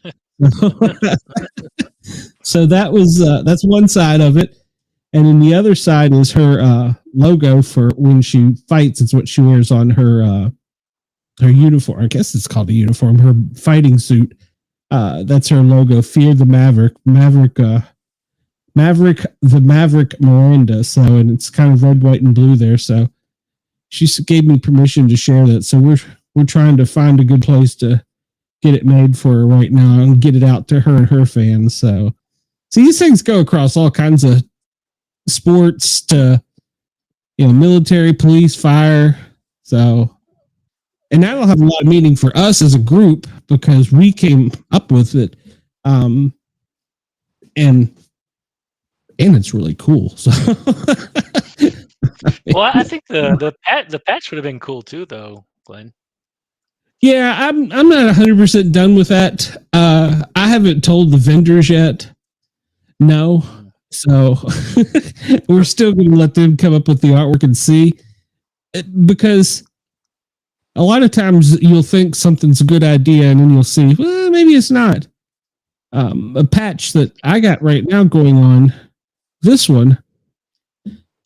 So that's one side of it. And then the other side is her logo for when she fights. It's what she wears on her uniform. I guess it's called a uniform, her fighting suit. That's her logo, Fear the Maverick. Maverick Miranda. So, and it's kind of red, white, and blue there. So she gave me permission to share that. So we're trying to find a good place to get it made for her right now and get it out to her and her fans. So these things go across all kinds of sports to, military, police, fire. So, and that'll have a lot of meaning for us as a group because we came up with it. And it's really cool. So, well, I think the patch would have been cool too, though, Glenn. Yeah, I'm not 100% done with that. I haven't told the vendors yet. No, so we're still going to let them come up with the artwork and see, because a lot of times you'll think something's a good idea and then you'll see, well, maybe it's not. A patch that I got right now going on. This one,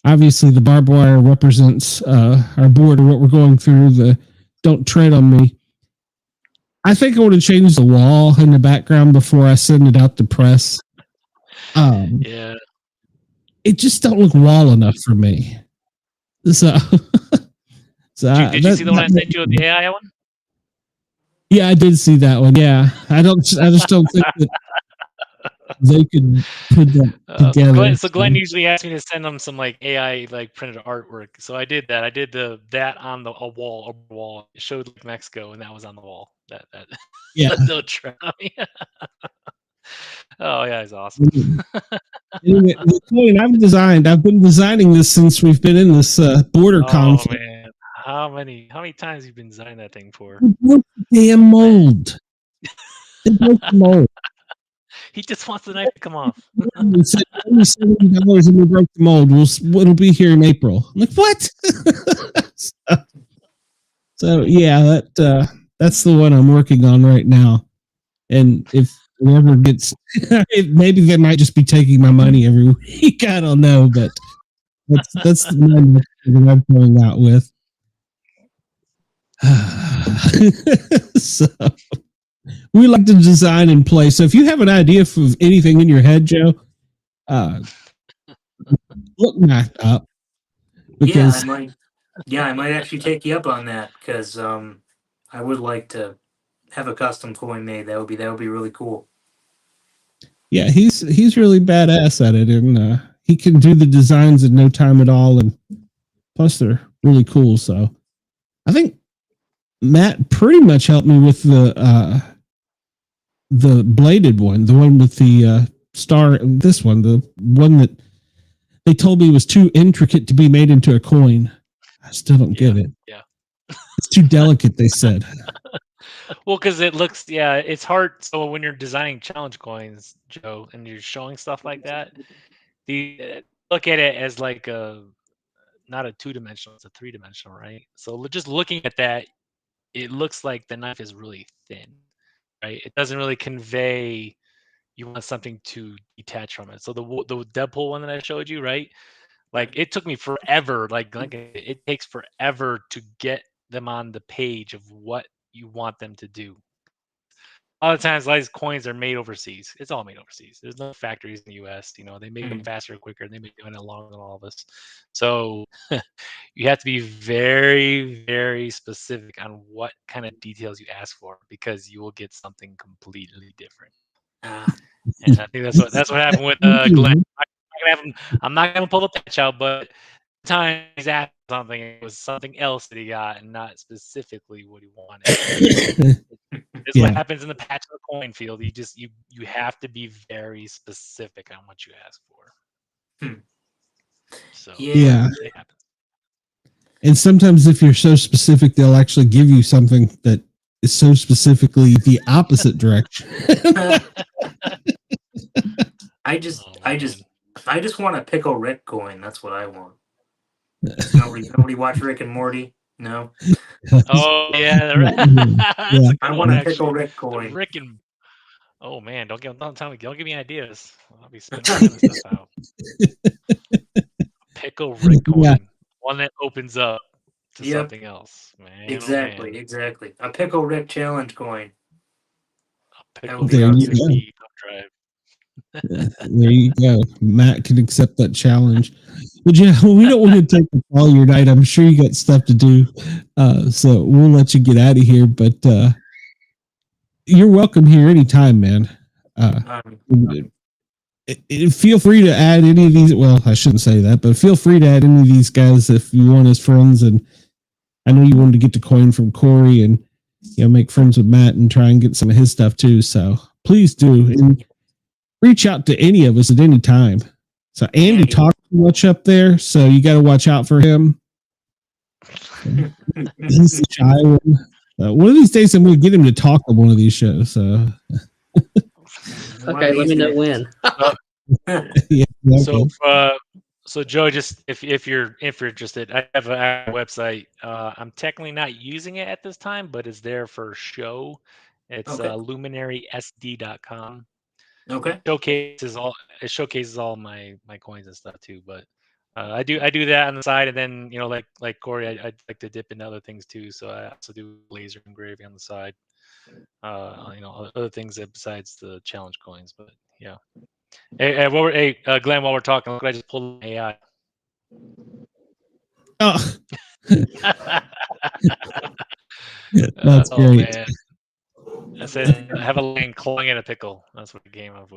obviously the barbed wire represents our border, what we're going through, the don't tread on me. I think I want to change the wall in the background before I send it out to press. Yeah. It just don't look wall enough for me. So, did you see the one I sent you, the AI one? Yeah, I did see that one. Yeah, I just don't think that they could put that together. Glenn usually asks me to send them some like AI like printed artwork. So I did that. I did that on a wall. It showed like Mexico, and that was on the wall. That Yeah. Don't try me. Oh yeah, it's awesome. Anyway, the coin I've been designing this since we've been in this border conflict. Man. How many times have you been designing that thing for? It broke the damn mold. It broke the mold. He just wants the knife to come off. He said only $70 and we broke the mold. It'll be here in April. I'm like, what? So yeah, that's the one I'm working on right now. And if it ever gets, maybe they might just be taking my money every week. I don't know, but that's the one that I'm going out with. So we like to design and play. So if you have an idea for anything in your head, Joe, look Matt up. Because I might actually take you up on that because I would like to have a custom coin made. That would be really cool. Yeah, he's really badass at it, and he can do the designs in no time at all, and plus they're really cool. So I think Matt pretty much helped me with the bladed one, the one with the star. This one, the one that they told me was too intricate to be made into a coin. I still don't get it. Yeah, it's too delicate. They said. Well, because it looks, it's hard. So when you're designing challenge coins, Joe, and you're showing stuff like that, look at it as like not a 2-dimensional, it's a 3-dimensional, right? So just looking at that, it looks like the knife is really thin, right? It doesn't really convey you want something to detach from it. So the Deadpool one that I showed you, right? Like it took me forever, like it takes forever to get them on the page of what you want them to do. A lot of times, these coins are made overseas. It's all made overseas. There's no factories in the U.S. They make them faster, quicker. They make doing it longer than all of us. So you have to be very, very specific on what kind of details you ask for, because you will get something completely different. And I think that's what happened with Glenn. I'm not gonna pull the patch out, but time he's asked something, it was something else that he got, and not specifically what he wanted. It's what happens in the patch of the coin field. You have to be very specific on what you ask for. So yeah. it happens. And sometimes if you're so specific, they'll actually give you something that is so specifically the opposite direction. I just want a Pickle Rick coin. That's what I want. Nobody watch Rick and Morty? No. Oh yeah, Yeah. I want a Pickle Rick coin. Rick and don't give me ideas. I'll be spinning all kind of stuff out. Pickle Rick coin, Yeah. one that opens up to something else. Man, exactly. A Pickle Rick challenge coin. A Pickle There Rick you 60 drive. There you go. Matt can accept that challenge. But yeah, we don't want to take up all your night. I'm sure you got stuff to do. So we'll let you get out of here. But you're welcome here anytime, man. Feel free to add any of these. Well, I shouldn't say that, but feel free to add any of these guys if you want as friends. And I know you wanted to get the coin from Corey and make friends with Matt and try and get some of his stuff too. So please do. And reach out to any of us at any time. So Andy talks too much up there, so you got to watch out for him. He's the shy one. One of these days, I'm going to get him to talk on one of these shows. So. Okay, let me know when. Yeah, so Joe, just if you're interested, I have a website. I'm technically not using it at this time, but it's there for show. It's luminarysd.com. Okay. It showcases all my coins and stuff too. But I do that on the side, and then like Corey, I'd like to dip into other things too. So I also do laser engraving on the side. Other things besides the challenge coins. But yeah. Hey, Glenn, while we're talking, look, I just pulled AI. Oh. That's great. Man. I said I have a line clawing at a pickle. That's what the game of.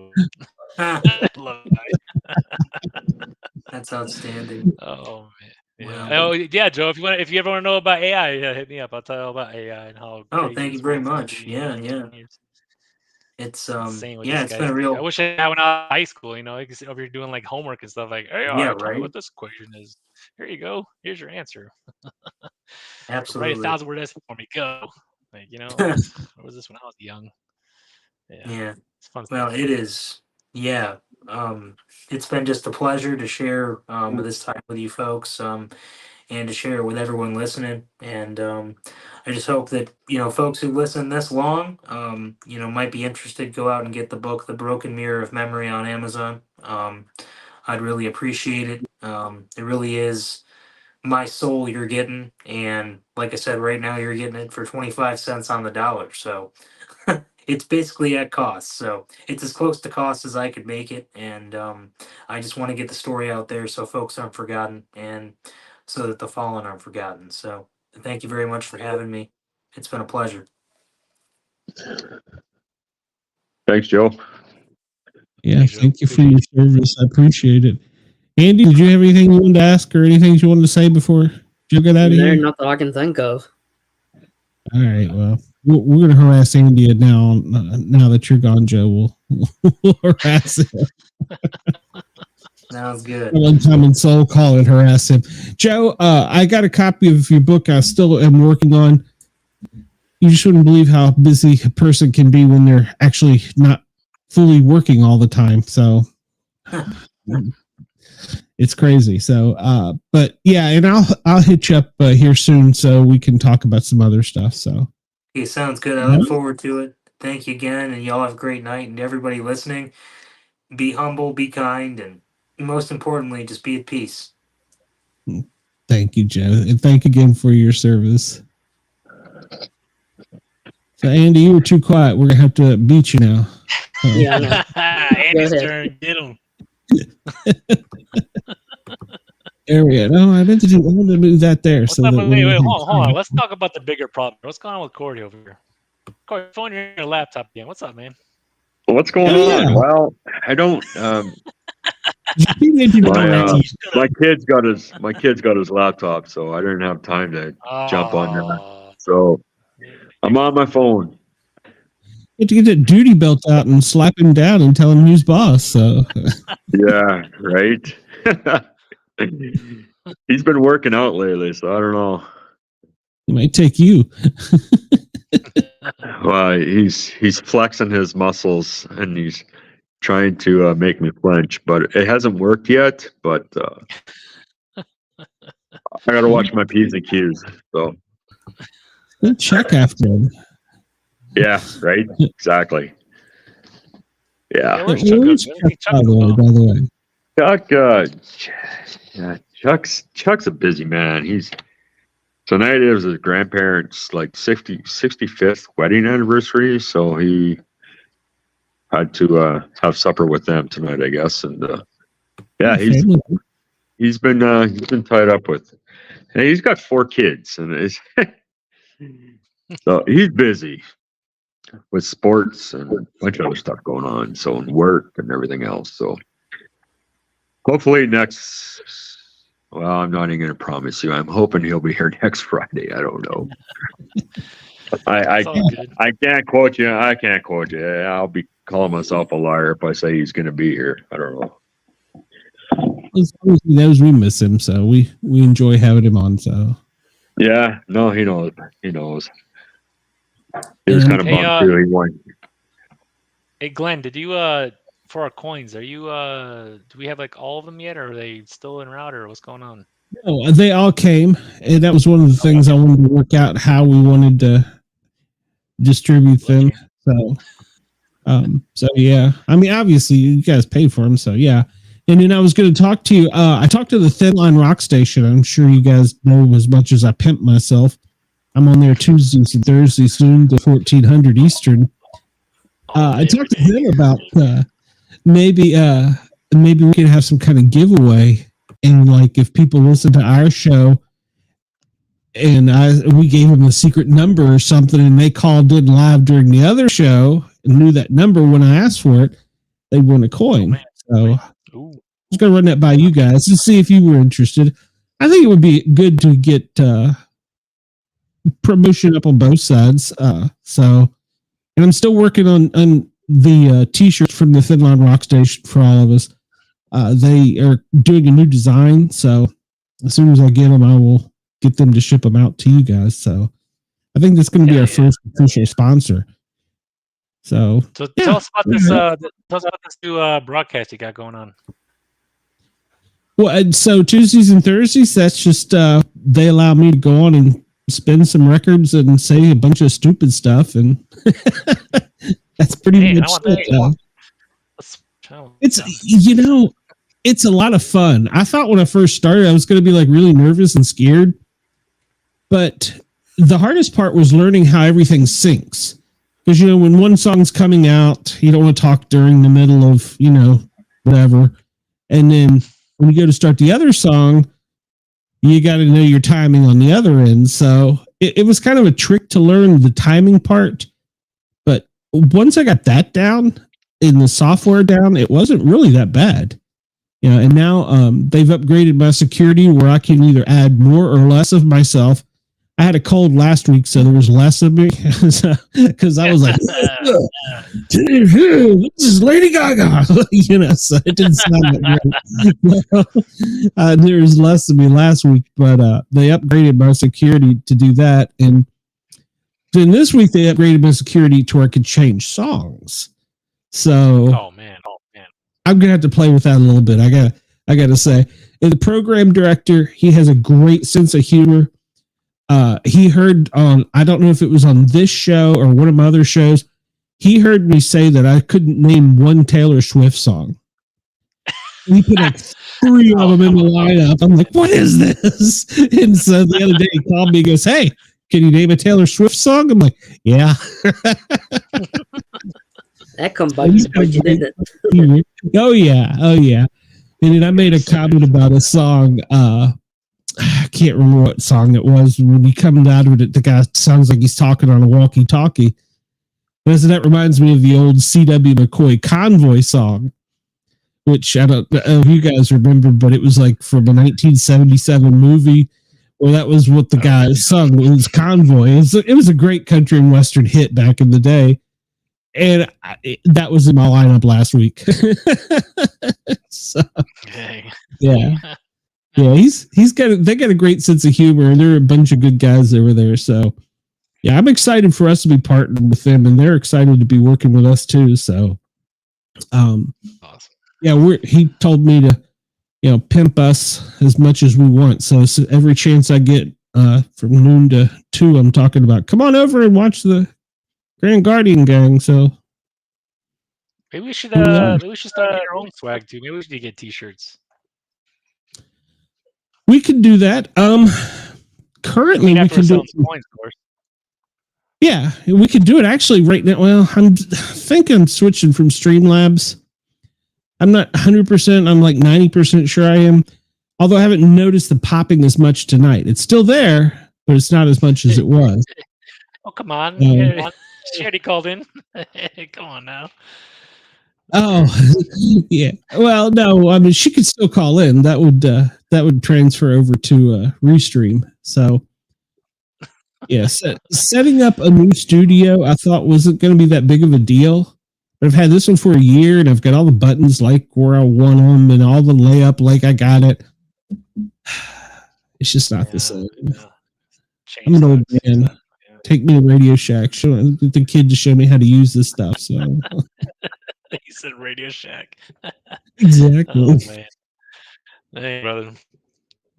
I love that. That's outstanding. Oh man. Yeah. Wow. Oh yeah, Joe. If you ever want to know about AI, hit me up. I'll tell you all about AI and how. Thank you very much. Yeah. It's insane what it's these been guys a real. I wish I had when I was in high school. You can sit over here doing like homework and stuff like, hey, tell me what this equation is. Here you go. Here's your answer. Absolutely. Write a 1,000-word essay for me. Go. What was this when I was young? Yeah. It's fun. Well, it is. Yeah. It's been just a pleasure to share this time with you folks, and to share with everyone listening. And I just hope that folks who listen this long, might be interested. Go out and get the book, The Broken Mirror of Memory, on Amazon. I'd really appreciate it. It really is my soul you're getting, and like I said, right now you're getting it for 25 cents on the dollar. So. It's basically at cost, so it's as close to cost as I could make it, and I just want to get the story out there so folks aren't forgotten, and so that the fallen aren't forgotten. So thank you very much for having me. It's been a pleasure. Thanks, Joe. Yeah, thank you for your service. I appreciate it. Andy, did you have anything you wanted to ask or anything you wanted to say before you get out of here? Not that I can think of. All right, well. We're going to harass Andy now that you're gone, Joe. We'll harass him. Sounds good. One time in Soul Call and harass him. Joe, I got a copy of your book I still am working on. You just wouldn't believe how busy a person can be when they're actually not fully working all the time. So it's crazy. So, but yeah, and I'll hit you up here soon so we can talk about some other stuff. So. Okay, sounds good. I look forward to it. Thank you again, and y'all have a great night. And everybody listening, be humble, be kind, and most importantly, just be at peace. Thank you, Joe. And thank you again for your service. So Andy, you were too quiet. We're gonna have to beat you now. Yeah, I know. Andy's ahead. turn. Get him. Area. No, I meant to move that there. What's So up? that Wait, hold on. Let's talk about the bigger problem. What's going on with Cordy over here? Cordy, phone your laptop again. What's up, man? What's going Yeah. on? Well, I don't. My kid's got his laptop, so I didn't have time to jump on that. So I'm on my phone. You have to get that duty belt out and slap him down and tell him who's boss. So Yeah, right. He's been working out lately, so I don't know. he might take you. Well, he's flexing his muscles and he's trying to make me flinch, but it hasn't worked yet. But I got to watch my P's and Q's. So Good check after him. yeah, right. Exactly. Yeah. Where's Where's Chuck? Chuck, by the way? Chuck, Chuck's a busy man. Tonight is his grandparents' 65th wedding anniversary, so he had to have supper with them tonight, I guess. And yeah, he's been tied up with. And he's got 4 kids, and so he's busy with sports and a bunch of other stuff going on. So and work and everything else. So hopefully next. Well, I'm not even going to promise you. I'm hoping he'll be here next Friday. I don't know. I can't quote you. I can't quote you. I'll be calling myself a liar if I say he's going to be here. I don't know. As long as he knows we miss him, so we enjoy having him on. So yeah, no, he knows. He knows. He was kind of bummed too. He won. Hey, Glenn, did you for our coins? Are you do we have all of them yet, or are they still en route, or what's going on? No, they all came, and that was one of the things I wanted to work out how we wanted to distribute them. So yeah, I mean, obviously you guys paid for them, so yeah. And then I was going to talk to you. I talked to the Thin Line Rock Station. I'm sure you guys know as much as I pimp myself. I'm on there Tuesdays and Thursdays soon to 1400 Eastern. I talked to them about maybe we could have some kind of giveaway, and if people listen to our show and we gave them a secret number or something, and they called in live during the other show and knew that number when I asked for it, they won a coin. So I was going to run that by you guys to see if you were interested. I think it would be good to get promotion up on both sides. And I'm still working on the t-shirts from the Thin Line Rock Station for all of us. They are doing a new design, so as soon as I get them, I will get them to ship them out to you guys. So I think that's going to be our first official sponsor. So tell us about this. Tell us about this new broadcast you got going on. Well, and so Tuesdays and Thursdays, that's just they allow me to go on and spin some records and say a bunch of stupid stuff, and that's pretty much it. It's a lot of fun. I thought when I first started, I was going to be really nervous and scared, but the hardest part was learning how everything syncs. Because when one song's coming out, you don't want to talk during the middle of whatever, and then when you go to start the other song, you got to know your timing on the other end. So it was kind of a trick to learn the timing part. But once I got that down and the software down, it wasn't really that bad. And now they've upgraded my security where I can either add more or less of myself. I had a cold last week, so there was less of me because I was like, "This is Lady Gaga," So it didn't sound that great. There was less of me last week, but they upgraded my security to do that, and then this week they upgraded my security to where I could change songs. So, oh man, I'm gonna have to play with that a little bit. I gotta say, and the program director, he has a great sense of humor. He heard on, I don't know if it was on this show or one of my other shows, he heard me say that I couldn't name one Taylor Swift song. He put 3 of them in the lineup. I'm like, what is this? And so the other day he called me and goes, "Hey, can you name a Taylor Swift song? I'm like, yeah. That come by surprise you, didn't it? Oh yeah. And then I made a comment about a song. I can't remember what song it was. When he comes out of it, the guy sounds like he's talking on a walkie-talkie. That reminds me of the old C.W. McCoy Convoy song, which I don't know if you guys remember, but it was like from a 1977 movie where that was what the guy sung. It was Convoy. It was a great country and western hit back in the day. And that was in my lineup last week. So, yeah. Yeah, they got a great sense of humor, and they're a bunch of good guys over there. So, yeah, I'm excited for us to be partnered with them, and they're excited to be working with us too. So, Awesome. Yeah, he told me to, pimp us as much as we want. So every chance I get from noon to 2, I'm talking about, come on over and watch the Grand Guardian Gang. So maybe we should start getting our own swag too. Maybe we should get t-shirts. We could do that. Currently, we can do it. Coins, of course. Yeah, we could do it actually right now. Well, I think I'm switching from Streamlabs. I'm not 100%. I'm like 90% sure I am. Although I haven't noticed the popping as much tonight. It's still there, but it's not as much as it was. Oh, come on. She already called in. Come on now. Oh, yeah. Well, no, I mean, she could still call in. That would transfer over to Restream. So, yeah, setting up a new studio I thought wasn't going to be that big of a deal. But I've had this one for a year, and I've got all the buttons like where I want them, and all the layup like I got it. It's just not the same. I'm an old man. Yeah. Take me to Radio Shack. Show the kid to show me how to use this stuff. So. He said Radio Shack. Exactly. Oh, man. Hey, brother.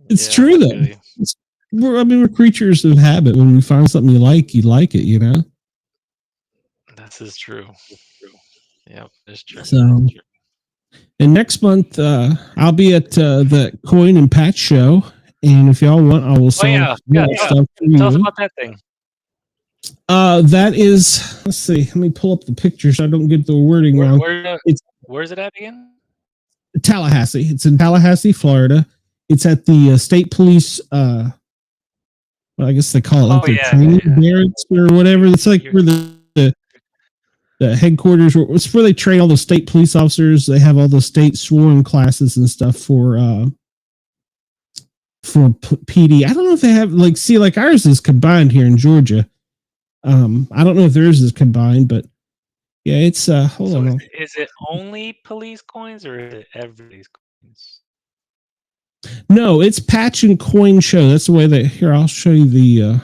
It's true, though. We're creatures of habit. When we find something you like it, This is true. Yeah, it's true. So, and next month, I'll be at the Coin and Patch show. And if y'all want, I will sell stuff for you. Tell us about that thing. That is, let's see. Let me pull up the pictures. I don't get the wording wrong. Where's it at again? Tallahassee. It's in Tallahassee, Florida. It's at the state police. Well, I guess they call it their training barracks or whatever. It's like where the headquarters. It's where they train all the state police officers. They have all the state sworn classes and stuff for PD. I don't know if they have like ours is combined here in Georgia. I don't know if theirs is combined, but yeah, it's hold on. Is it only police coins or is it everybody's coins? No, it's Patch and Coin Show. That's the way that here. I'll show you the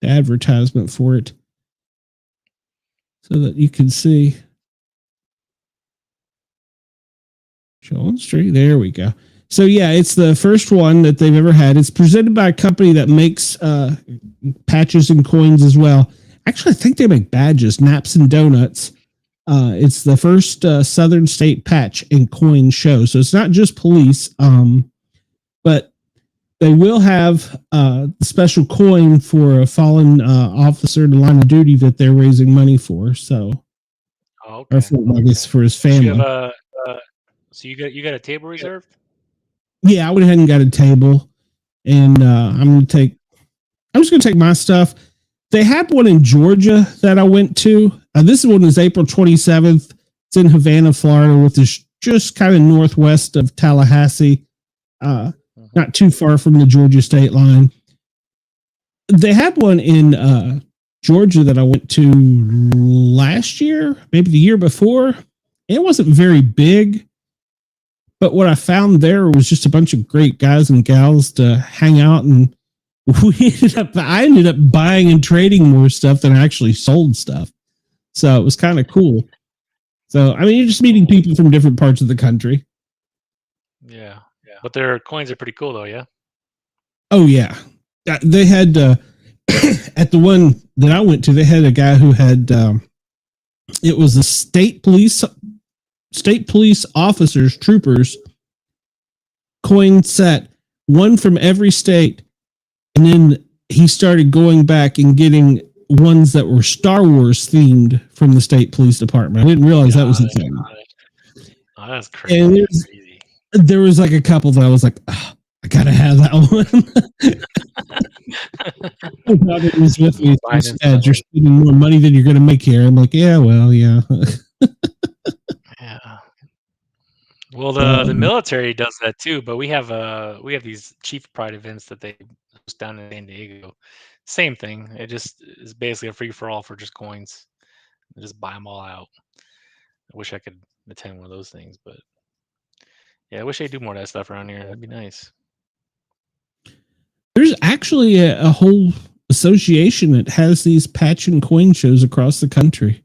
advertisement for it so that you can see. Show on Street. There we go. So yeah, it's the first one that they've ever had. It's presented by a company that makes patches and coins as well. Actually, I think they make badges, naps and donuts. It's the first Southern State Patch and Coin show. So it's not just police, but they will have a special coin for a fallen officer in the line of duty that they're raising money for. So, or for, I guess, for his family. So you got a table reserved? Yeah, I went ahead and got a table, and I'm just gonna take my stuff. They had one in Georgia that I went to. This one is April 27th. It's in Havana, Florida, which is just kind of northwest of Tallahassee, not too far from the Georgia state line. They had one in Georgia that I went to last year, maybe the year before. It wasn't very big. But what I found there was just a bunch of great guys and gals to hang out, and I ended up buying and trading more stuff than I actually sold stuff. So it was kind of cool. So, I mean, you're just meeting people from different parts of the country. Yeah. But their coins are pretty cool though, yeah? Oh, yeah. They had, at the one that I went to, they had a guy who had, it was a state police officers, troopers, coin set, one from every state. And then he started going back and getting ones that were Star Wars themed from the state police department. I didn't realize that was a thing. Oh, that's crazy. And there was like a couple that I was like, oh, I gotta have that one. My daughter was with me. She said, you're spending more money than you're going to make here. I'm like, yeah, well, yeah. Yeah. Well, the military does that too, but we have these Chief Pride events that they host down in San Diego. Same thing. It just is basically a free for all for just coins. You just buy them all out. I wish I could attend one of those things, but yeah, I wish they'd do more of that stuff around here. That'd be nice. There's actually a whole association that has these patch and coin shows across the country.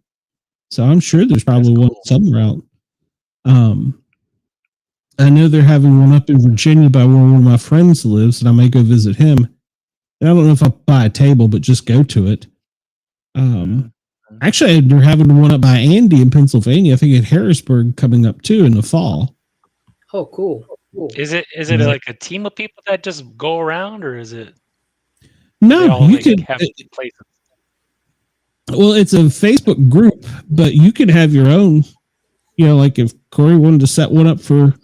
So I'm sure there's probably one somewhere out. I know they're having one up in Virginia by where one of my friends lives, and I may go visit him. And I don't know if I'll buy a table, but just go to it. Actually, they're having one up by Andy in Pennsylvania. I think at Harrisburg coming up too in the fall. Oh, cool. Is it like a team of people that just go around, or is it? No, you could have places. Well, it's a Facebook group, but you could have your own. You know, like if Corey wanted to set one up for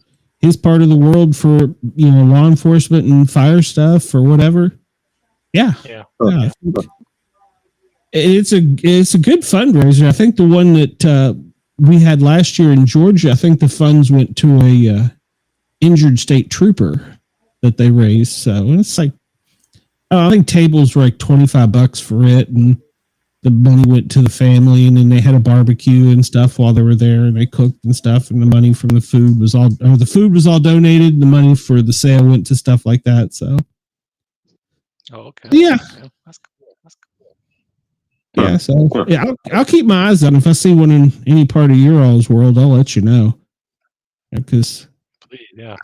his part of the world for law enforcement and fire stuff or whatever. Yeah. It's a good fundraiser. I think the one that we had last year in Georgia, I think the funds went to a injured state trooper that they raised. So it's like, I think tables were like $25 for it, and the money went to the family, and then they had a barbecue and stuff while they were there, and they cooked and stuff, and the money from the food was all donated, and the money for the sale went to stuff like that. So, okay, yeah, that's cool. Yeah, so yeah, I'll keep my eyes on it. If I see one in any part of your all's world, I'll let you know. Because yeah,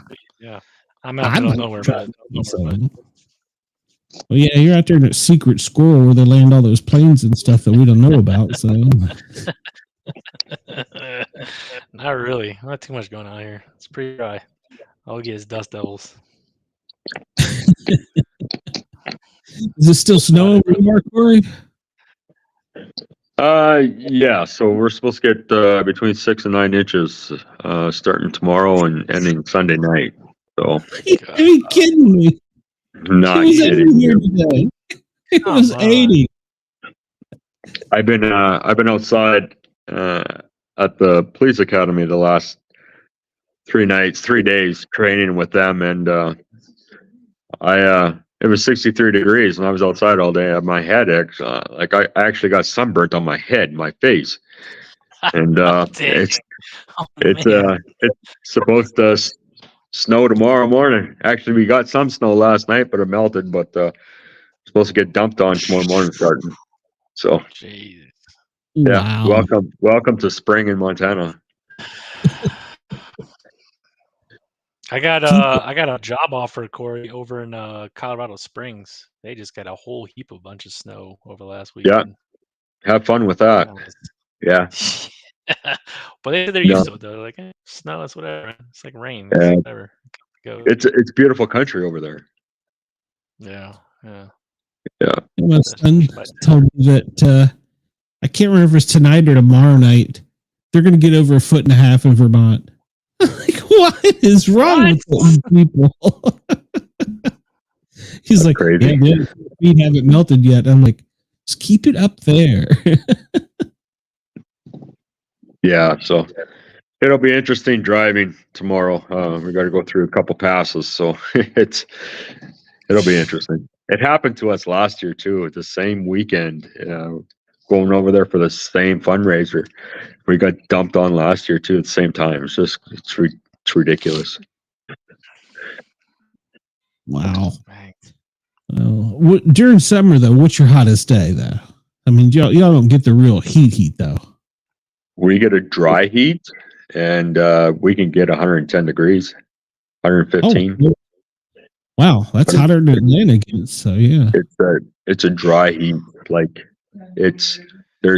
I'm out in nowhere, but well, yeah, you're out there in a secret squirrel where they land all those planes and stuff that we don't know about. So, not really. Not too much going on here. It's pretty dry. All we get is dust devils. Is it still snowing over there, Corey? Yeah. So we're supposed to get between 6 and 9 inches starting tomorrow and ending Sunday night. So, are you kidding me? Not it was kidding here today. It was 80. I've been outside at the police academy the last 3 days training with them, and it was 63 degrees, and I was outside all day. My head, I actually got sunburnt on my head, my face, and it's supposed to snow tomorrow morning. Actually, we got some snow last night, but it melted. But supposed to get dumped on tomorrow morning starting. So, jeez. Yeah, wow. Welcome to spring in Montana. I got a job offer, Corey, over in Colorado Springs. They just got a whole heap of bunch of snow over the last weekend. Yeah, have fun with that. Yeah. But they're used to it though. Like snow, it's whatever. It's like rain. It's whatever. It's beautiful country over there. Yeah. My son told me that I can't remember if it's tonight or tomorrow night. They're going to get over 1.5 feet in Vermont. Like, what is wrong with people? He's like, crazy. Yeah, we haven't melted yet. I'm like, just keep it up there. Yeah, so it'll be interesting driving tomorrow. We got to go through a couple passes, so it'll be interesting. It happened to us last year too, at the same weekend. Going over there for the same fundraiser, we got dumped on last year too at the same time. It's ridiculous. Wow. During summer though, what's your hottest day though? I mean, y'all don't get the real heat though. We get a dry heat, and we can get 110 degrees, 115. Oh, wow, that's hotter than Atlanta gets. So yeah, it's a dry heat. Like there's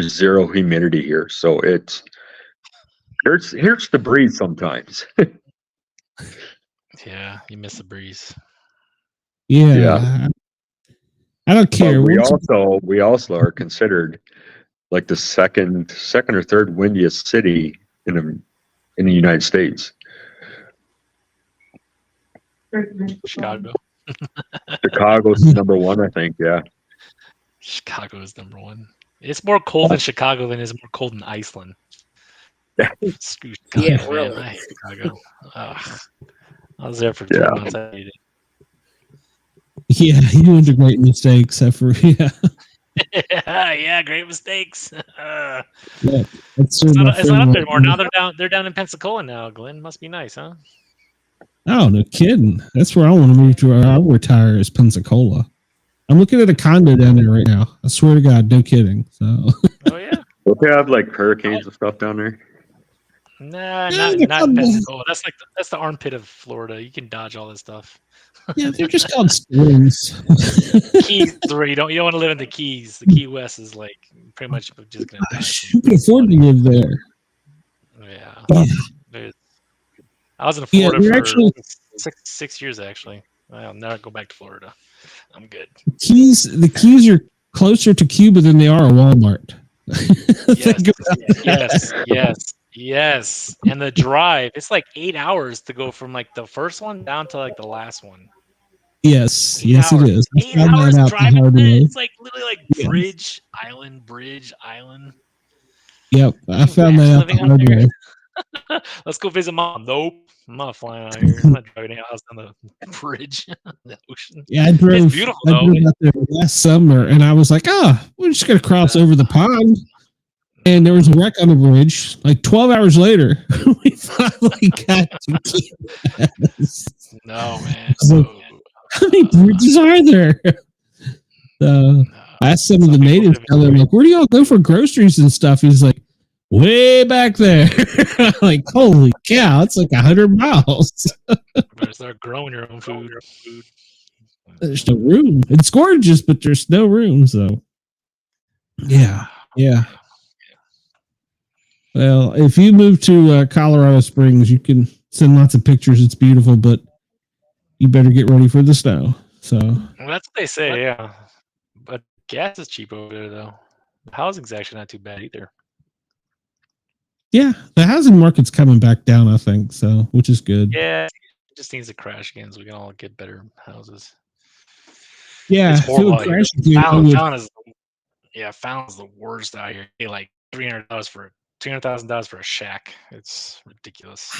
zero humidity here, so here's the breeze sometimes. Yeah, you miss the breeze. Yeah. I don't care. But Once- we also are considered like the second or third windiest city in the United States. Chicago. Chicago's number one, I think. Yeah. Chicago is number one. It's more cold in Chicago than it's more cold in Iceland. Screw Chicago, Yeah, man. really. I hate Chicago. Ugh. I was there for Yeah. 3 months. I hated it. Yeah, you integrate mistakes. Yeah, Yeah, great mistakes. yeah. That's It's sort of my not up friend there right anymore. now. Now they're down in Pensacola now. Glenn, must be nice, huh? Oh, no kidding. That's where I want to move to. I'll retire is Pensacola. I'm looking at a condo down there right now. I swear to God, no kidding. So Oh yeah. Don't they have like hurricanes and stuff down there? Nah, Yeah, not they're not called- Pensacola. That's the armpit of Florida. You can dodge all this stuff. yeah, they're just called storms. Keys is where you don't want to live in the Keys. The Key West is like pretty much just gonna die. Gosh, who can afford to live there? Yeah. Yeah. There's- I was in Yeah, Florida we're for actually- 6 years actually. I'll never go back to Florida. I'm good. The Keys are closer to Cuba than they are a Walmart. Think about Yes. And the drive, it's like 8 hours to go from like the first one down to like the last one. Yes, 8 yes, hours. it is. I 8 found hours that out the driving hard there. way. It's like literally like Yes. bridge, island. Yep, I found that out the Living out hard there. way. Let's go visit mom. Nope. I'm not flying out here. I'm not driving out down the bridge, the ocean. Yeah, I drove. beautiful, I though. drove out there last summer, and I was like, we're just gonna cross over the pond. And there was a wreck on the bridge. Like 12 hours later, we finally got to Cuba. No, man. So- How many bridges are there? So I asked some of the people natives live in down there, like, where do y'all go for groceries and stuff? He's like, way back there. Like, holy cow, it's like 100 miles. better start growing your own food. There's no room. It's gorgeous, but there's no room. So, yeah. Well, if you move to Colorado Springs, you can send lots of pictures. It's beautiful, but you better get ready for the snow. So, Well, that's what they say, yeah. But gas is cheap over there, though. The housing's actually not too bad either. yeah, the housing market's coming back down, I think. So, which is good. Yeah, it just needs to crash again so we can all get better houses. Yeah, It's if it would horrible out here. crash again, I would- Fallon's the worst out here. Pay like $300,000 for a shack. It's ridiculous.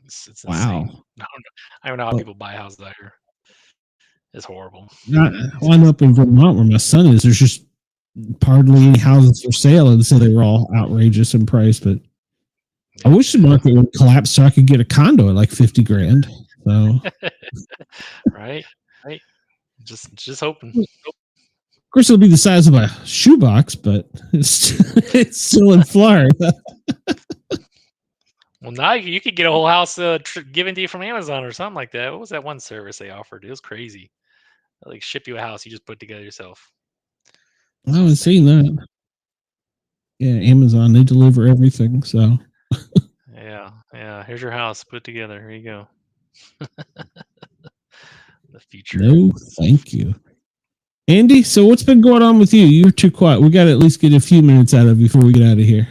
It's Wow. insane. I don't know how people buy houses out here. It's horrible. I'm up in Vermont where my son is. There's just hardly any houses for sale, and so they were all outrageous in price. But I wish the market would collapse so I could get a condo at like $50,000. So, Right? Just hoping. of course, it'll be the size of a shoebox, but it's still in Florida. Well, now you could get a whole house given to you from Amazon or something like that. What was that one service they offered? It was crazy. They, like ship you a house you just put together yourself. I haven't seen that. Yeah, Amazon, they deliver everything. So, Yeah. Here's your house put together. Here you go. The future. no, thank you. Andy, so what's been going on with you? You're too quiet. We got to at least get a few minutes out of you before we get out of here.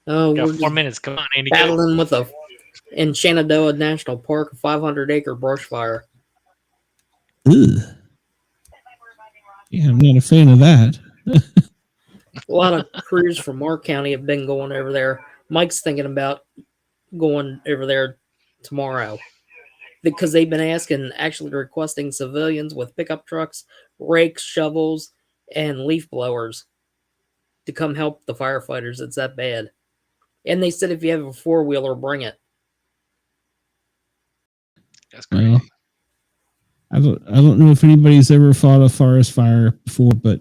Oh, Got we're 4 just minutes. Come on, Andy. Go. battling with in Shenandoah National Park, a 500-acre brush fire. Ugh. Yeah, I'm not a fan of that. A lot of crews from our county have been going over there. Mike's thinking about going over there tomorrow because they've been actually requesting civilians with pickup trucks, rakes, shovels, and leaf blowers to come help the firefighters. It's that bad. And they said if you have a four-wheeler, bring it. That's crazy. Well, I don't know if anybody's ever fought a forest fire before, but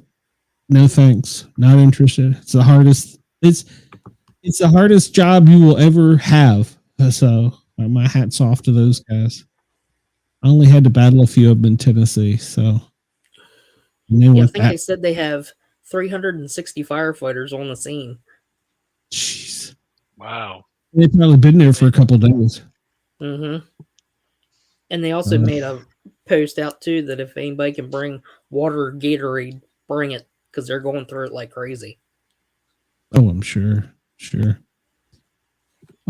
no thanks. Not interested. It's the hardest. It's the hardest job you will ever have. So my hat's off to those guys. I only had to battle a few of them in Tennessee. So and they Yeah, I weren't think that. they said they have 360 firefighters on the scene. Jeez. Wow. They've probably been there for a couple of days. Mm-hmm. And they also made a post out too that if anybody can bring water or Gatorade, bring it because they're going through it like crazy. Oh, I'm sure. Sure.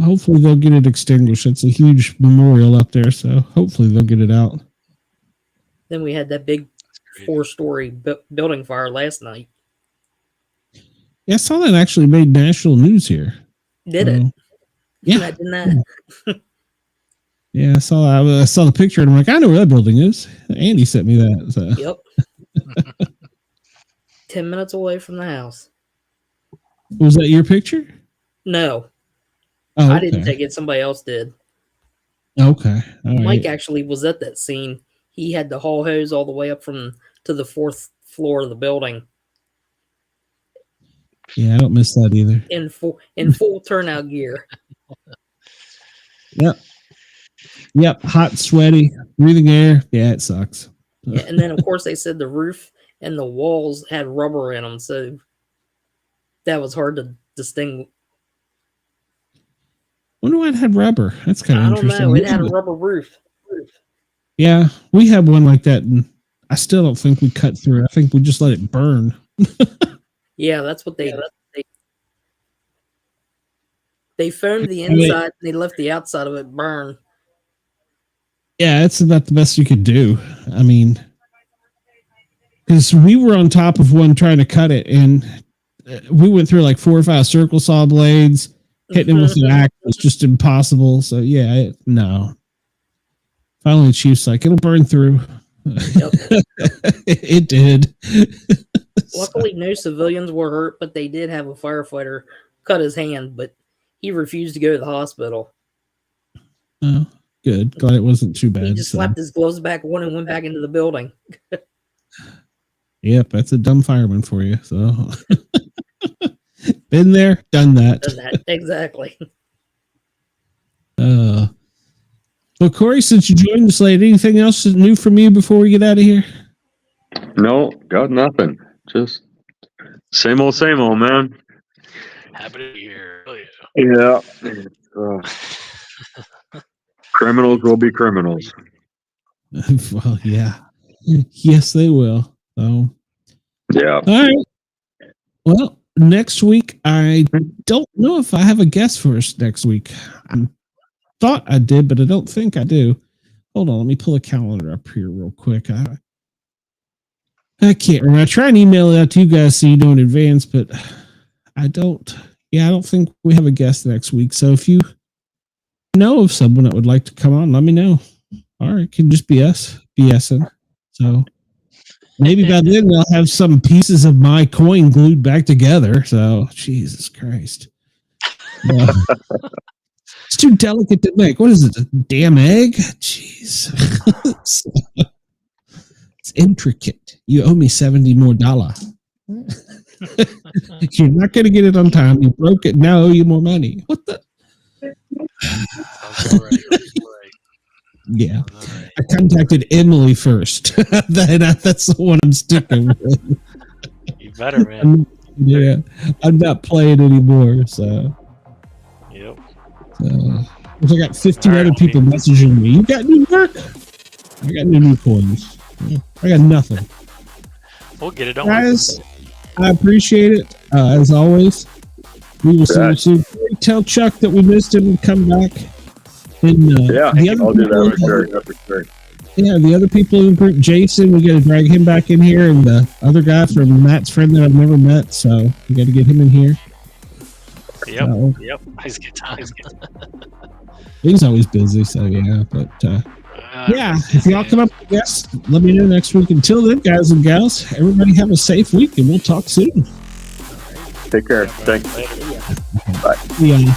Hopefully they'll get it extinguished. It's a huge memorial up there, so hopefully they'll get it out. Then we had that big 4-story building fire last night. Yeah, I saw that actually made national news here. Did it? Yeah. Imagine that. Yeah, I saw the picture and I'm like, I know where that building is. Andy sent me that. So. Yep. 10 minutes away from the house. Was that your picture? No. Oh, okay. I didn't take it. Somebody else did. Okay. All Mike right. actually was at that scene. He had the haul hose all the way up to the 4th floor of the building. Yeah, I don't miss that either. In full turnout gear. Yep. Hot, sweaty, breathing air. Yeah, it sucks. Yeah, and then of course they said the roof and the walls had rubber in them, so that was hard to distinguish. Wonder why it had rubber. That's kind of interesting. I don't know. It had a rubber roof. Yeah, we had one like that, and I still don't think we cut through it. I think we just let it burn. Yeah, that's what they foamed the inside and they left the outside of it burn. Yeah, it's about the best you could do. I mean, because we were on top of one trying to cut it, and we went through like 4 or 5 circle saw blades. Hitting him with an axe was just impossible. So yeah, no. Finally, Chief's like, it'll burn through. Yep. It did. Luckily, no civilians were hurt, but they did have a firefighter cut his hand, but he refused to go to the hospital. Oh, good. Glad it wasn't too bad. He just slapped his gloves back on and went back into the building. Yep, that's a dumb fireman for you. So, been there, done that. Exactly. Well, Corey, since you joined us late, anything else new from you before we get out of here? No, got nothing. Just same old, man. Happy to be here. Oh, Yeah. Criminals will be criminals. Well, yeah. Yes, they will. So, yeah. All right. Well, next week, I don't know if I have a guest for us next week. I thought I did, but I don't think I do. Hold on. Let me pull a calendar up here real quick. I can't remember. I try and email it out to you guys so you know in advance, but I don't. Yeah, I don't think we have a guest next week. So if you know of someone that would like to come on, let me know. All right, it can just be us BSing. So maybe by then I'll have some pieces of my coin glued back together. So Jesus Christ. Yeah. It's too delicate to make. What is it? A damn egg? Jeez. It's intricate. You owe me $70 more. You're not going to get it on time. You broke it. Now I owe you more money. What the? right. Yeah. I contacted Emily first. That's the one I'm sticking with. You better, man. I'm not playing anymore. So. Yep. I got 15 other people messaging me. You got new work? I got new coins. I got nothing. We'll get it. Guys, I appreciate it. As always, we will see you soon. Tell Chuck that we missed him and come back. And, I'll do that for sure. Yeah, the other people in the group, Jason, we got to drag him back in here, and the other guy from Matt's friend that I've never met, so we got to get him in here. Yep. He's always busy, so yeah. But if y'all come up with guests, let me know next week. Until then, guys and gals, everybody have a safe week, and we'll talk soon. Take care. Thanks. Later. Bye. Yeah.